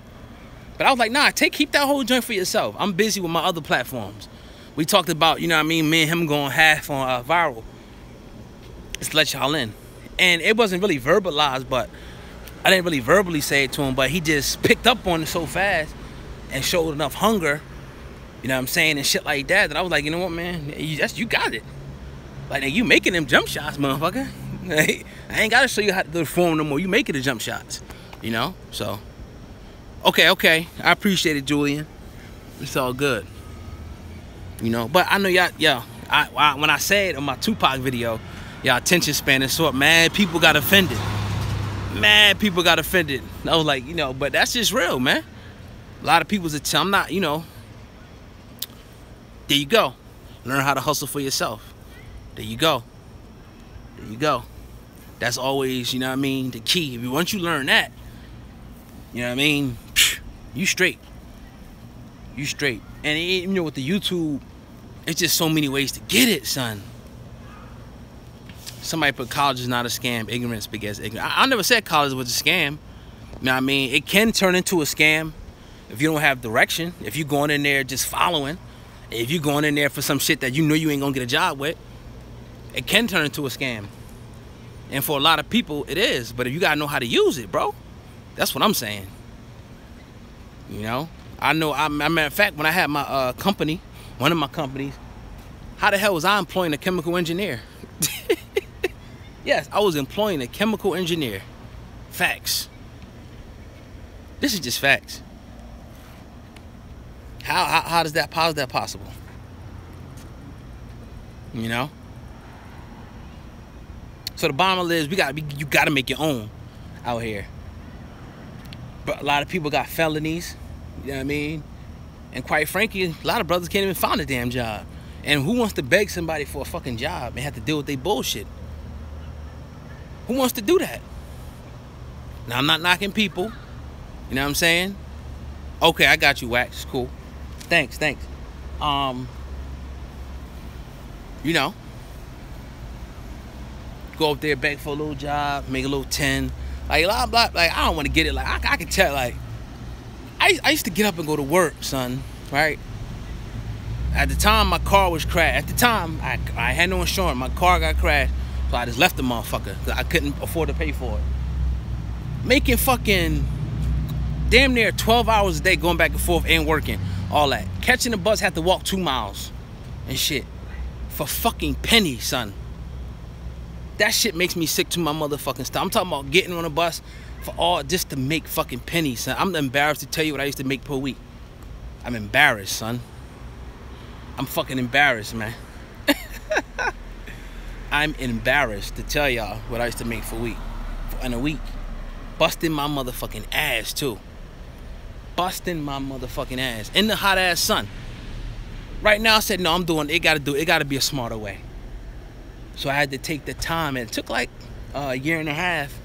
but I was like, nah, keep that whole joint for yourself. I'm busy with my other platforms. We talked about, you know what I mean, me and him going half on viral. Just to let y'all in. And it wasn't really verbalized, but I didn't really verbally say it to him, but he just picked up on it so fast and showed enough hunger, you know what I'm saying, and shit like that, that I was like, you know what, man, you got it. Like, you making them jump shots, motherfucker. I ain't got to show you how to do the form no more. You making the jump shots, you know? So, okay. I appreciate it, Julian. It's all good. You know, but I know y'all, when I said on my Tupac video, y'all attention span is short, man, people got offended. I was like, you know, but that's just real, man. A lot of people's, I'm not, you know. There you go. Learn how to hustle for yourself. There you go. That's always, you know what I mean, the key. Once you learn that, you know what I mean, you straight. And you know, with the YouTube, it's just so many ways to get it, son. Somebody put college is not a scam. Ignorance begets ignorance. I never said college was a scam. You know what I mean? It can turn into a scam if you don't have direction. If you're going in there just following. If you're going in there for some shit that you know you ain't gonna get a job with, it can turn into a scam. And for a lot of people, it is. But if you gotta know how to use it, bro, that's what I'm saying. You know? I know, matter of fact, when I had my company, one of my companies, how the hell was I employing a chemical engineer? Yes, I was employing a chemical engineer. Facts. This is just facts. How is that possible? You know? So the bottom line is you gotta make your own out here. But a lot of people got felonies, you know what I mean? And quite frankly, a lot of brothers can't even find a damn job. And who wants to beg somebody for a fucking job and have to deal with their bullshit? Who wants to do that? Now, I'm not knocking people. You know what I'm saying? Okay, I got you, Wax. Cool. Thanks. You know, go up there, beg for a little job, make a little 10. Like, I don't want to get it. Like, I can tell, like, I used to get up and go to work, son, right? At the time, my car was crashed. At the time, I had no insurance. My car got crashed, so I just left the motherfucker because I couldn't afford to pay for it. Making fucking damn near 12 hours a day going back and forth and working, all that. Catching the bus, had to walk 2 miles and shit for fucking pennies, son. That shit makes me sick to my motherfucking stomach. I'm talking about getting on a bus for all just to make fucking pennies, son. I'm embarrassed to tell you what I used to make per week. I'm embarrassed, son. I'm fucking embarrassed, man. I'm embarrassed to tell y'all what I used to make in a week. Busting my motherfucking ass, too. Busting my motherfucking ass. In the hot ass sun. Right now, I said, no, I'm doing it. It gotta be a smarter way. So I had to take the time, and it took like a year and a half,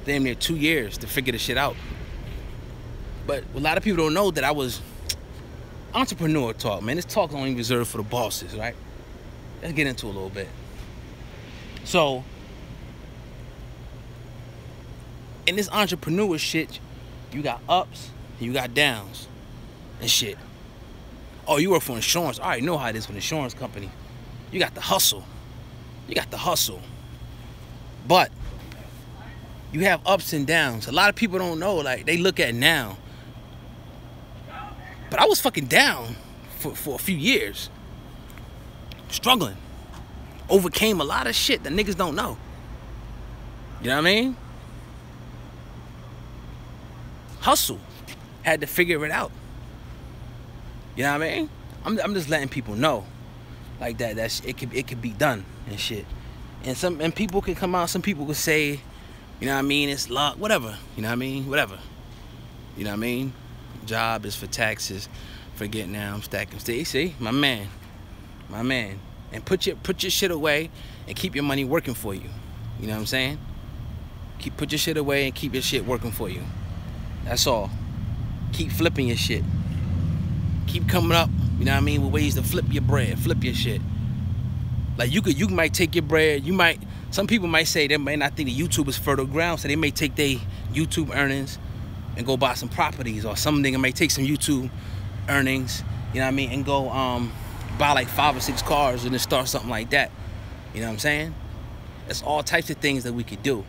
damn near 2 years to figure this shit out. But a lot of people don't know that I was entrepreneur talk, man. This talk is only reserved for the bosses, right? Let's get into it a little bit. So, in this entrepreneur shit, you got ups and you got downs and shit. Oh, you work for insurance. I already know how it is with an insurance company. You got the hustle. But you have ups and downs. A lot of people don't know, like, they look at now. But I was fucking down for a few years. Struggling. Overcame a lot of shit that niggas don't know. You know what I mean? Hustle. Had to figure it out. You know what I mean? I'm just letting people know. Like that it could be done and shit. And people can come out, some people could say, you know what I mean, it's luck, whatever. You know what I mean? Whatever. You know what I mean? Job is for taxes. Forget now, I'm stacking. See, my man. And put your shit away and keep your money working for you. You know what I'm saying? Put your shit away and keep your shit working for you. That's all. Keep flipping your shit. Keep coming up, you know what I mean, with ways to flip your bread, flip your shit. Like you might take your bread. Some people might say they may not think the YouTube is fertile ground, so they may take their YouTube earnings and go buy some properties, or some nigga may take some YouTube earnings, you know what I mean, and go buy like 5 or 6 cars and then start something like that. You know what I'm saying? It's all types of things that we could do.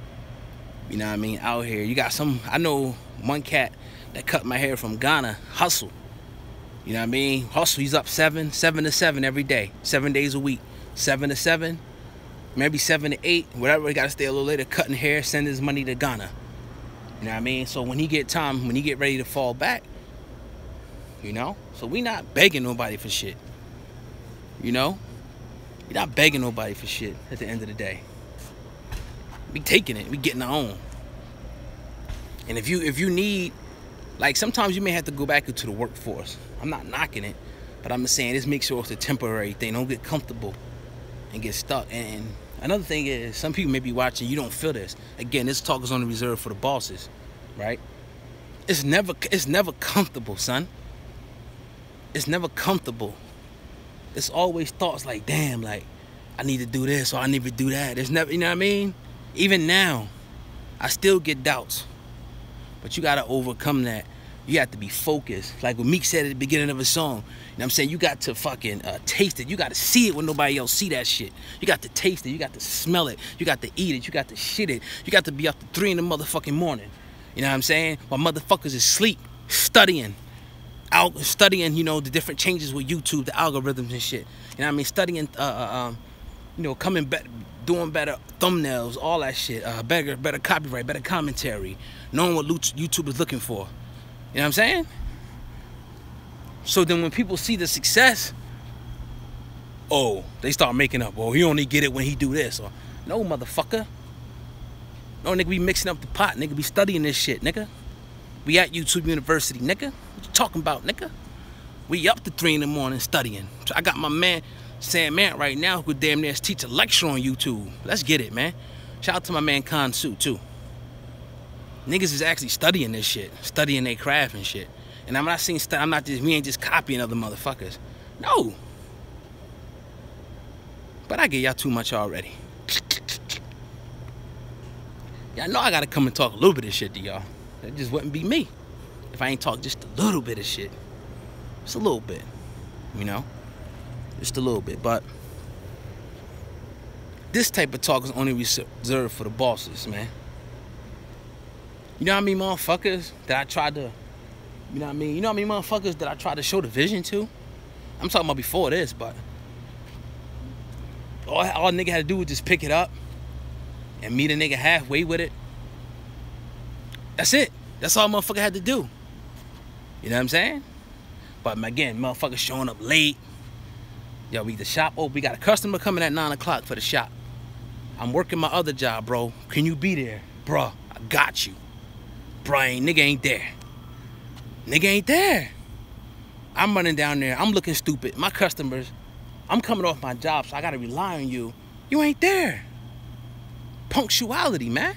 You know what I mean? Out here, you got I know one cat that cut my hair from Ghana, Hustle. You know what I mean? Hustle, he's up 7 to 7 every day, 7 days a week, 7 to 7, maybe 7 to 8, whatever. He got to stay a little later, cutting hair, send his money to Ghana. You know what I mean? So when he get ready to fall back, you know? So we not begging nobody for shit. You know? We're not begging nobody for shit at the end of the day. We taking it. We getting our own. And if you need, like, sometimes you may have to go back into the workforce. I'm not knocking it, but I'm just saying this makes sure it's a temporary thing. Don't get comfortable and get stuck. And another thing is, some people may be watching, you don't feel this. Again, this talk is only reserved for the bosses, right? It's never comfortable, son. It's never comfortable. It's always thoughts like, damn, like, I need to do this or I need to do that. It's never, you know what I mean? Even now, I still get doubts. But you gotta overcome that. You have to be focused. Like what Meek said at the beginning of his song. You know what I'm saying? You got to fucking taste it. You got to see it when nobody else see that shit. You got to taste it. You got to smell it. You got to eat it. You got to shit it. You got to be up to 3 in the motherfucking morning. You know what I'm saying? While motherfuckers is asleep, studying, you know, the different changes with YouTube, the algorithms and shit. You know what I mean? Studying, you know, coming back, doing better thumbnails, all that shit. Better copyright, better commentary, knowing what YouTube is looking for. You know what I'm saying? So then when people see the success, oh, they start making up. Oh, he only get it when he do this. Or, no, motherfucker. No, nigga, be mixing up the pot. Nigga, be studying this shit, nigga. We at YouTube University, nigga. What you talking about, nigga? We up to 3 in the morning studying. So I got my man, Sam Man, right now, who could damn near teach a lecture on YouTube. Let's get it, man. Shout out to my man, Kansu, too. Niggas is actually studying this shit, studying their craft and shit. And I'm not saying we ain't just copying other motherfuckers. No. But I get y'all too much already. Y'all know I gotta come and talk a little bit of shit to y'all. That just wouldn't be me if I ain't talk just a little bit of shit. Just a little bit, you know? Just a little bit. But this type of talk is only reserved for the bosses, man. You know how many motherfuckers that I tried to, you know what I mean? You know how many motherfuckers that I tried to show the vision to? I'm talking about before this, but all a nigga had to do was just pick it up and meet a nigga halfway with it. That's it. That's all motherfucker had to do. You know what I'm saying? But again, motherfuckers showing up late. Yo, the shop open. We got a customer coming at 9 o'clock for the shop. I'm working my other job, bro. Can you be there? Bruh, I got you. Bruh, nigga ain't there. Nigga ain't there. I'm running down there. I'm looking stupid. My customers, I'm coming off my job, so I gotta rely on you. You ain't there. Punctuality, man.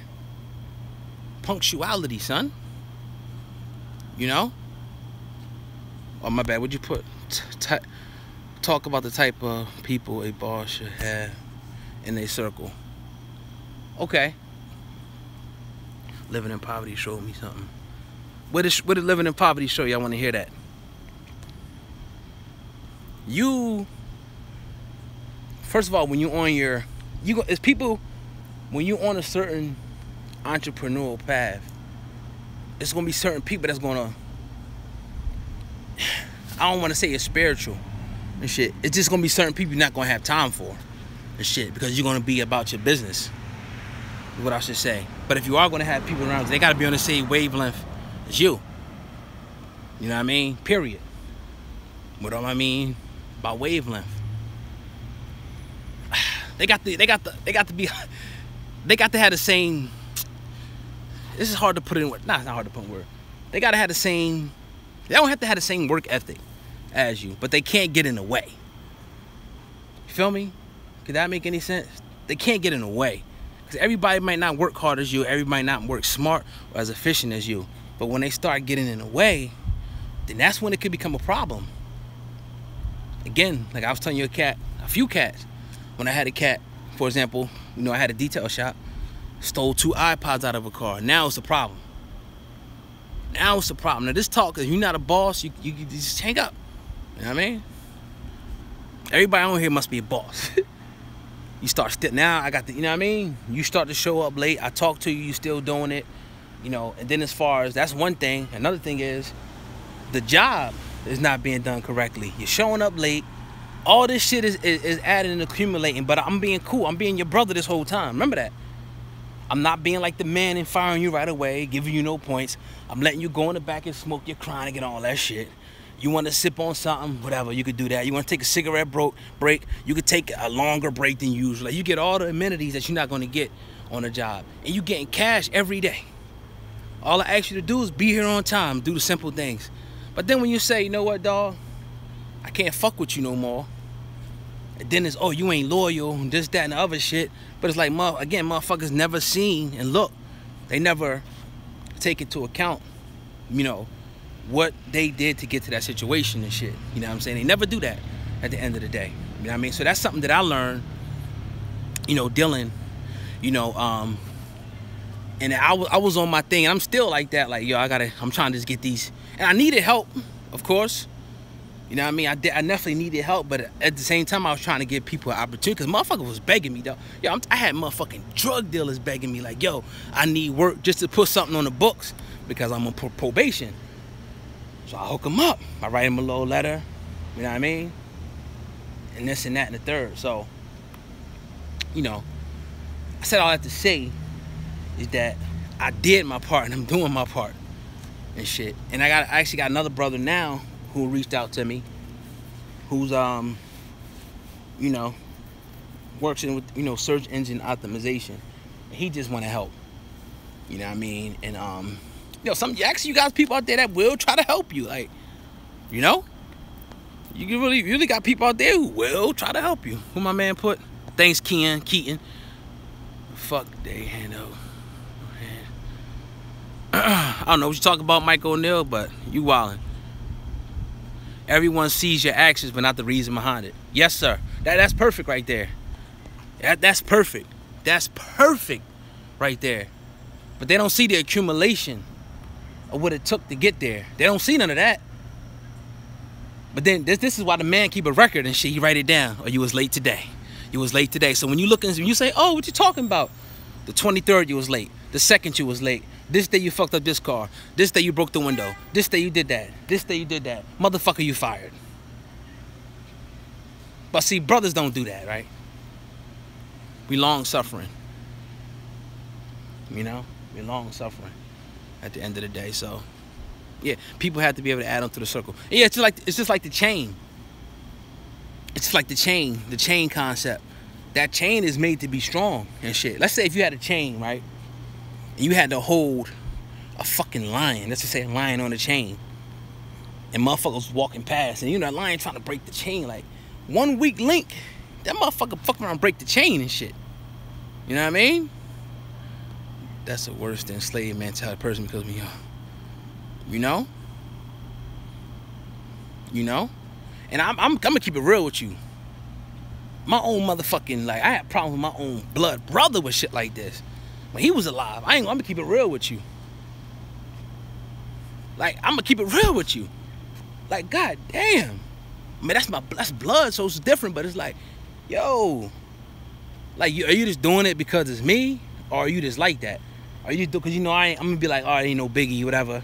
Punctuality, son. You know? Oh, my bad. What'd you put? Talk about the type of people a boss should have in their circle. Okay. Living in poverty showed me something. What did living in poverty show you? I want to hear that. First of all, when you on your, it's people, when you on a certain entrepreneurial path, it's gonna be certain people that's gonna, I don't want to say it's spiritual and shit. It's just gonna be certain people you're not gonna have time for and shit, because you're gonna be about your business. Is what I should say. But if you are gonna have people around, they gotta be on the same wavelength as you. You know what I mean? Period. What do I mean by wavelength? They got to have the same. This is hard to put in word. Nah, it's not hard to put in word. They gotta have the same. They don't have to have the same work ethic as you, but they can't get in the way. You feel me? Could that make any sense? They can't get in the way. Because everybody might not work hard as you, everybody might not work smart or as efficient as you. But when they start getting in the way, then that's when it could become a problem. Again, like I was telling you, a few cats when I had a cat, for example, you know, I had a detail shop, stole 2 iPods out of a car. Now it's a problem. Now it's a problem. Now this talk, if you're not a boss, you just hang up. You know what I mean? Everybody on here must be a boss. You start now I got the, you know what I mean? You start to show up late. I talk to you, you still doing it. You know, and then as far as, that's one thing. Another thing is the job is not being done correctly. You're showing up late. All this shit is adding and accumulating, but I'm being cool. I'm being your brother this whole time. Remember that. I'm not being like the man and firing you right away, giving you no points. I'm letting you go in the back and smoke your chronic and all that shit. You want to sip on something, whatever, you could do that. You want to take a cigarette break, you could take a longer break than usual. Like, you get all the amenities that you're not going to get on a job. And you getting cash every day. All I ask you to do is be here on time, do the simple things. But then when you say, you know what, dog, I can't fuck with you no more. And then it's, oh, you ain't loyal, and this, that, and the other shit. But it's like, again, motherfuckers never seen and look. They never take into account, you know, what they did to get to that situation and shit. You know what I'm saying? They never do that at the end of the day. You know what I mean? So that's something that I learned, you know, dealing, you know, and I was on my thing, and I'm still like that. Like, yo, I'm trying to just get these, and I needed help, of course. You know what I mean? I definitely needed help, but at the same time, I was trying to give people an opportunity, because motherfucker was begging me, though. Yo, I had motherfucking drug dealers begging me, like, yo, I need work just to put something on the books because I'm on probation. So I hook them up. I write them a little letter, you know what I mean? And this and that and the third. So, you know, I said all that to say is that I did my part, and I'm doing my part and shit. And I actually got another brother now who reached out to me, who's you know, works in with, you know, search engine optimization. And he just want to help. You know what I mean? And you know, actually you got people out there that will try to help you. Like, you know, you really got people out there who will try to help you. Who my man put? Thanks, Keaton. Fuck, they hand over. I don't know what you talk about, Mike O'Neal, but you wildin'. Everyone sees your actions, but not the reason behind it. Yes, sir. That's perfect right there. That's perfect. That's perfect right there. But they don't see the accumulation of what it took to get there. They don't see none of that. But then this is why the man keep a record and shit. He write it down. Or you was late today. You was late today. So when you look and you say, oh, what you talking about? The 23rd you was late. The 2nd you was late. This day you fucked up this car. This day you broke the window. This day you did that. This day you did that. Motherfucker, you fired. But see, brothers don't do that, right? We long suffering. You know? We long suffering at the end of the day. So yeah, people have to be able to add on to the circle. Yeah, it's just like the chain. It's just like the chain concept. That chain is made to be strong and shit. Let's say if you had a chain, right? And you had to hold a fucking lion. Let's just say a lion on a chain. And motherfuckers walking past, and you know that lion trying to break the chain. Like, one weak link, that motherfucker fuck around and break the chain and shit. You know what I mean? That's a worse than slave mentality person because me, you know? You know? And I'm gonna keep it real with you. My own motherfucking, like, I had problems with my own blood brother with shit like this. When he was alive, I'm gonna keep it real with you. Like, I'm gonna keep it real with you. Like, god damn. I mean, that's blood, so it's different, but it's like, yo. Like, are you just doing it because it's me? Or are you just like that? Are you just do, because you know, I'm gonna be like, oh, ain't no biggie, whatever.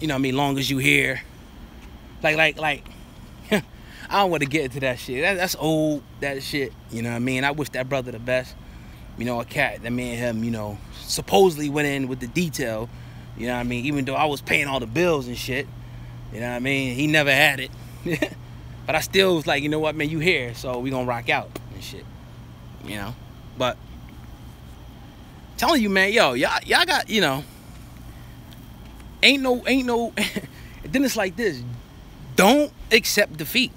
You know what I mean, long as you here. Like, I don't want to get into that shit. That's old, that shit. You know what I mean? I wish that brother the best. You know, a cat that me and him, you know, supposedly went in with the detail. You know what I mean? Even though I was paying all the bills and shit. You know what I mean? He never had it. But I still was like, you know what, man, you here, so we gonna rock out and shit. You know? But telling you, man, yo, y'all got, you know, ain't no then it's like this. Don't accept defeat.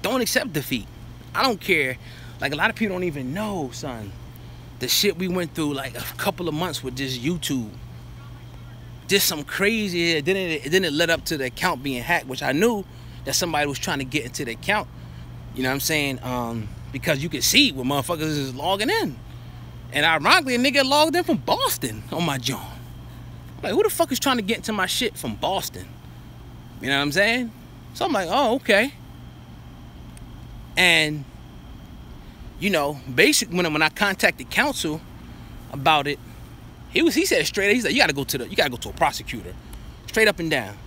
Don't accept defeat. I don't care. Like, a lot of people don't even know, son, the shit we went through like a couple of months with this YouTube. Just some crazy, it didn't let up to the account being hacked, which I knew that somebody was trying to get into the account. You know what I'm saying? because you can see what motherfuckers is logging in. And ironically, a nigga logged in from Boston on my joint. Like, who the fuck is trying to get into my shit from Boston? You know what I'm saying? So I'm like, oh, okay. And, you know, basically when I contacted counsel about it, he said straight, he's like, you gotta go to a prosecutor. Straight up and down.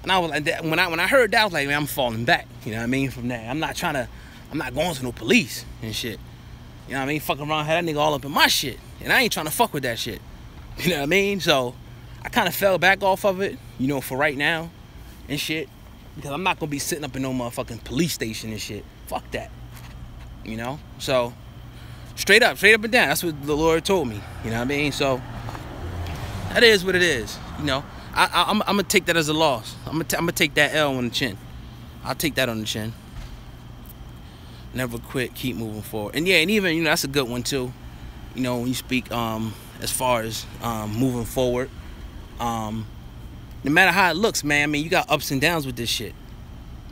And I was like, when I heard that, I was like, man, I'm falling back. You know what I mean? From there. I'm not going to no police and shit. You know what I mean? Fucking around, had that nigga all up in my shit. And I ain't trying to fuck with that shit. You know what I mean? So I kind of fell back off of it, you know, for right now and shit. Because I'm not going to be sitting up in no motherfucking police station and shit. Fuck that. You know? So, straight up and down. That's what the lawyer told me. You know what I mean? So, that is what it is. You know? I'm going to take that as a loss. I'm going to take that L on the chin. I'll take that on the chin. Never quit, keep moving forward. And yeah, and even, you know, that's a good one too. You know, when you speak as far as moving forward. No matter how it looks, man, I mean, you got ups and downs with this shit.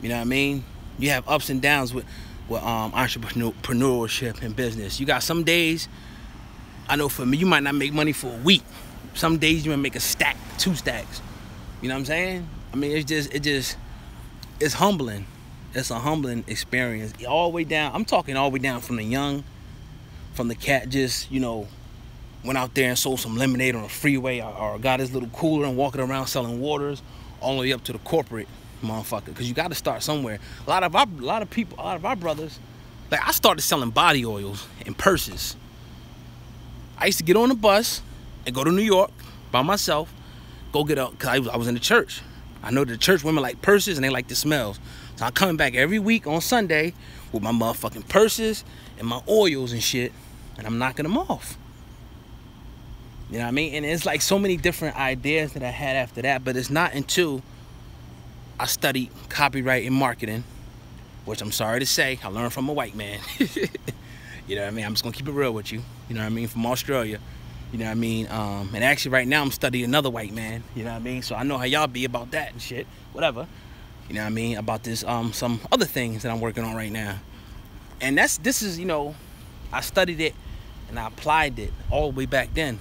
You know what I mean? You have ups and downs with entrepreneurship and business. You got some days, I know for me, you might not make money for a week. Some days you might make a stack, 2 stacks. You know what I'm saying? I mean, it's humbling. It's a humbling experience. All the way down, I'm talking all the way down from the cat just, you know, went out there and sold some lemonade on a freeway or got his little cooler and walking around selling waters, all the way up to the corporate motherfucker. Because you got to start somewhere. A lot of our brothers, like, I started selling body oils and purses. I used to get on the bus and go to New York by myself, go get up, because I was in the church. I know the church women like purses and they like the smells. So I'm coming back every week on Sunday with my motherfucking purses and my oils and shit, and I'm knocking them off. You know what I mean? And it's like so many different ideas that I had after that, but it's not until I studied copyright and marketing, which I'm sorry to say, I learned from a white man. You know what I mean? I'm just gonna keep it real with you. You know what I mean? From Australia. You know what I mean? And actually right now I'm studying another white man. You know what I mean? So I know how y'all be about that and shit. Whatever. You know what I mean? About this, some other things that I'm working on right now. And this is, you know, I studied it and I applied it all the way back then.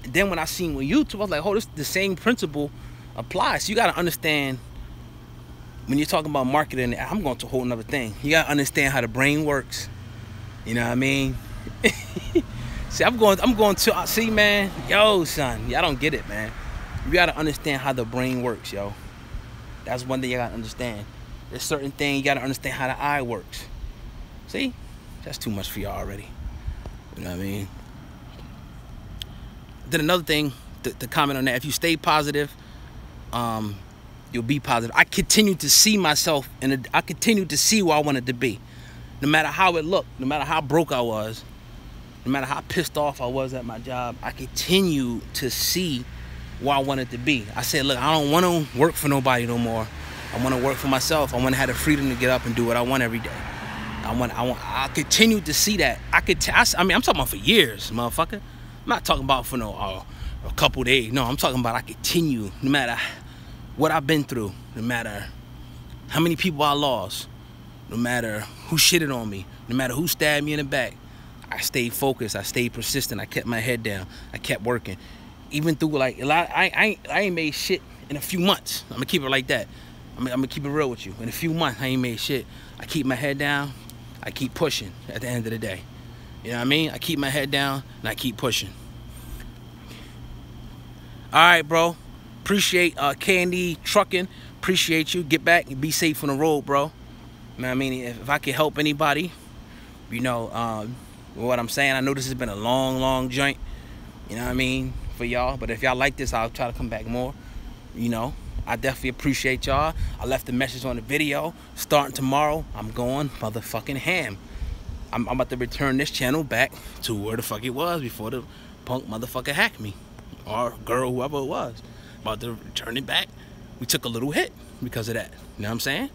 And then when I seen with YouTube, I was like, oh, this the same principle applies. So you got to understand, when you're talking about marketing, I'm going to a whole nother thing. You got to understand how the brain works. You know what I mean? See, I'm going to, see, man, yo, son, y'all don't get it, man. You got to understand how the brain works, yo. That's one thing you got to understand. There's certain things you got to understand how the eye works. See? That's too much for y'all already. You know what I mean? Then another thing, to comment on that, if you stay positive, you'll be positive. I continue to see myself, and I continue to see where I wanted to be. No matter how it looked, no matter how broke I was, no matter how pissed off I was at my job, I continue to see where I wanted to be. I said, look, I don't want to work for nobody no more. I want to work for myself. I want to have the freedom to get up and do what I want every day. I continue to see that. I mean, I'm talking about for years, motherfucker. I'm not talking about for no a couple days. No, I'm talking about I continue, no matter what I've been through, no matter how many people I lost, no matter who shitted on me, no matter who stabbed me in the back. I stayed focused. I stayed persistent. I kept my head down. I kept working. Even through like a lot, I ain't made shit in a few months. I'm gonna keep it like that. I'm gonna keep it real with you. In a few months, I ain't made shit. I keep my head down. I keep pushing at the end of the day. You know what I mean? I keep my head down and I keep pushing. All right, bro. Appreciate K&D Trucking. Appreciate you. Get back and be safe on the road, bro. You know what I mean? If I can help anybody, you know, what I'm saying, I know this has been a long joint. You know what I mean? For y'all. But if y'all like this, I'll try to come back more. You know, I definitely appreciate y'all. I left a message on the video. Starting tomorrow, I'm going motherfucking ham. I'm about to return this channel back to where the fuck it was before the punk motherfucker hacked me. Or girl, whoever it was. About to return it back. We took a little hit because of that. You know what I'm saying?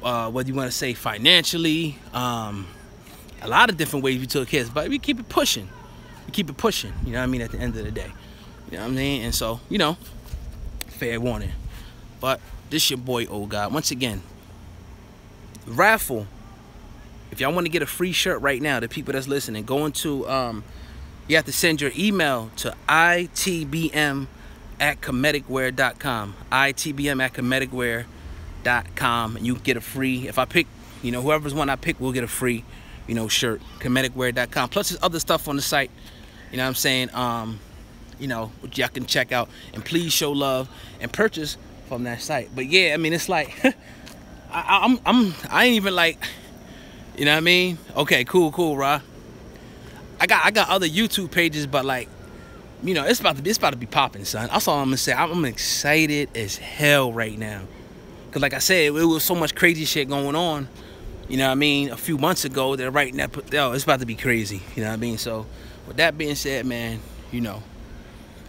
Whether you want to say financially, a lot of different ways we took hits, but we keep it pushing. We keep it pushing, you know what I mean, at the end of the day. You know what I mean? And so, you know, fair warning. But this your boy, Old God. Once again, raffle If y'all want to get a free shirt right now, the people that's listening, go into, you have to send your email to itbm@comedicwear.com. itbm@comedicwear.com, and you can get a free, if I pick, you know, whoever's one I pick will get a free, you know, shirt, comedicwear.com. Plus there's other stuff on the site, you know what I'm saying, you know, which y'all can check out, and please show love and purchase from that site. But yeah, I mean, it's like I ain't even like, you know what I mean? Okay, cool, Rod. I got other YouTube pages, but like, you know, it's about to be popping, son. That's all I'm gonna say. I'm excited as hell right now, cause like I said, it was so much crazy shit going on, you know what I mean, a few months ago. That right now, it's about to be crazy, you know what I mean. So with that being said, man, you know,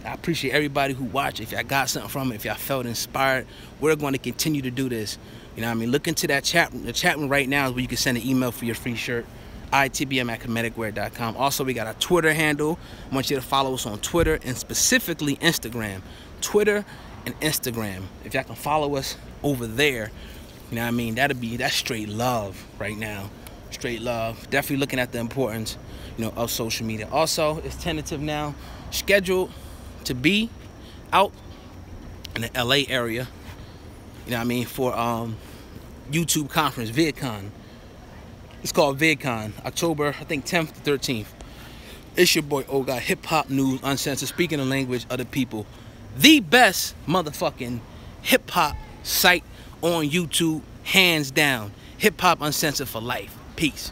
I appreciate everybody who watched. If y'all got something from it, if y'all felt inspired, we're going to continue to do this. You know what I mean? Look into that chat. The chat room right now is where you can send an email for your free shirt. itbm@comedicwear.com. Also, we got our Twitter handle. I want you to follow us on Twitter, and specifically Instagram. Twitter and Instagram. If y'all can follow us over there, you know what I mean? That's straight love right now. Straight love. Definitely looking at the importance, you know, of social media. Also, it's tentative now. Scheduled to be out in the LA area, you know what I mean, for YouTube conference, VidCon. It's called VidCon, October, I think 10th to 13th. It's your boy Oga, Hip Hop News Uncensored, speaking the language of the people. The best motherfucking hip hop site on YouTube, hands down. Hip Hop Uncensored for life. Peace.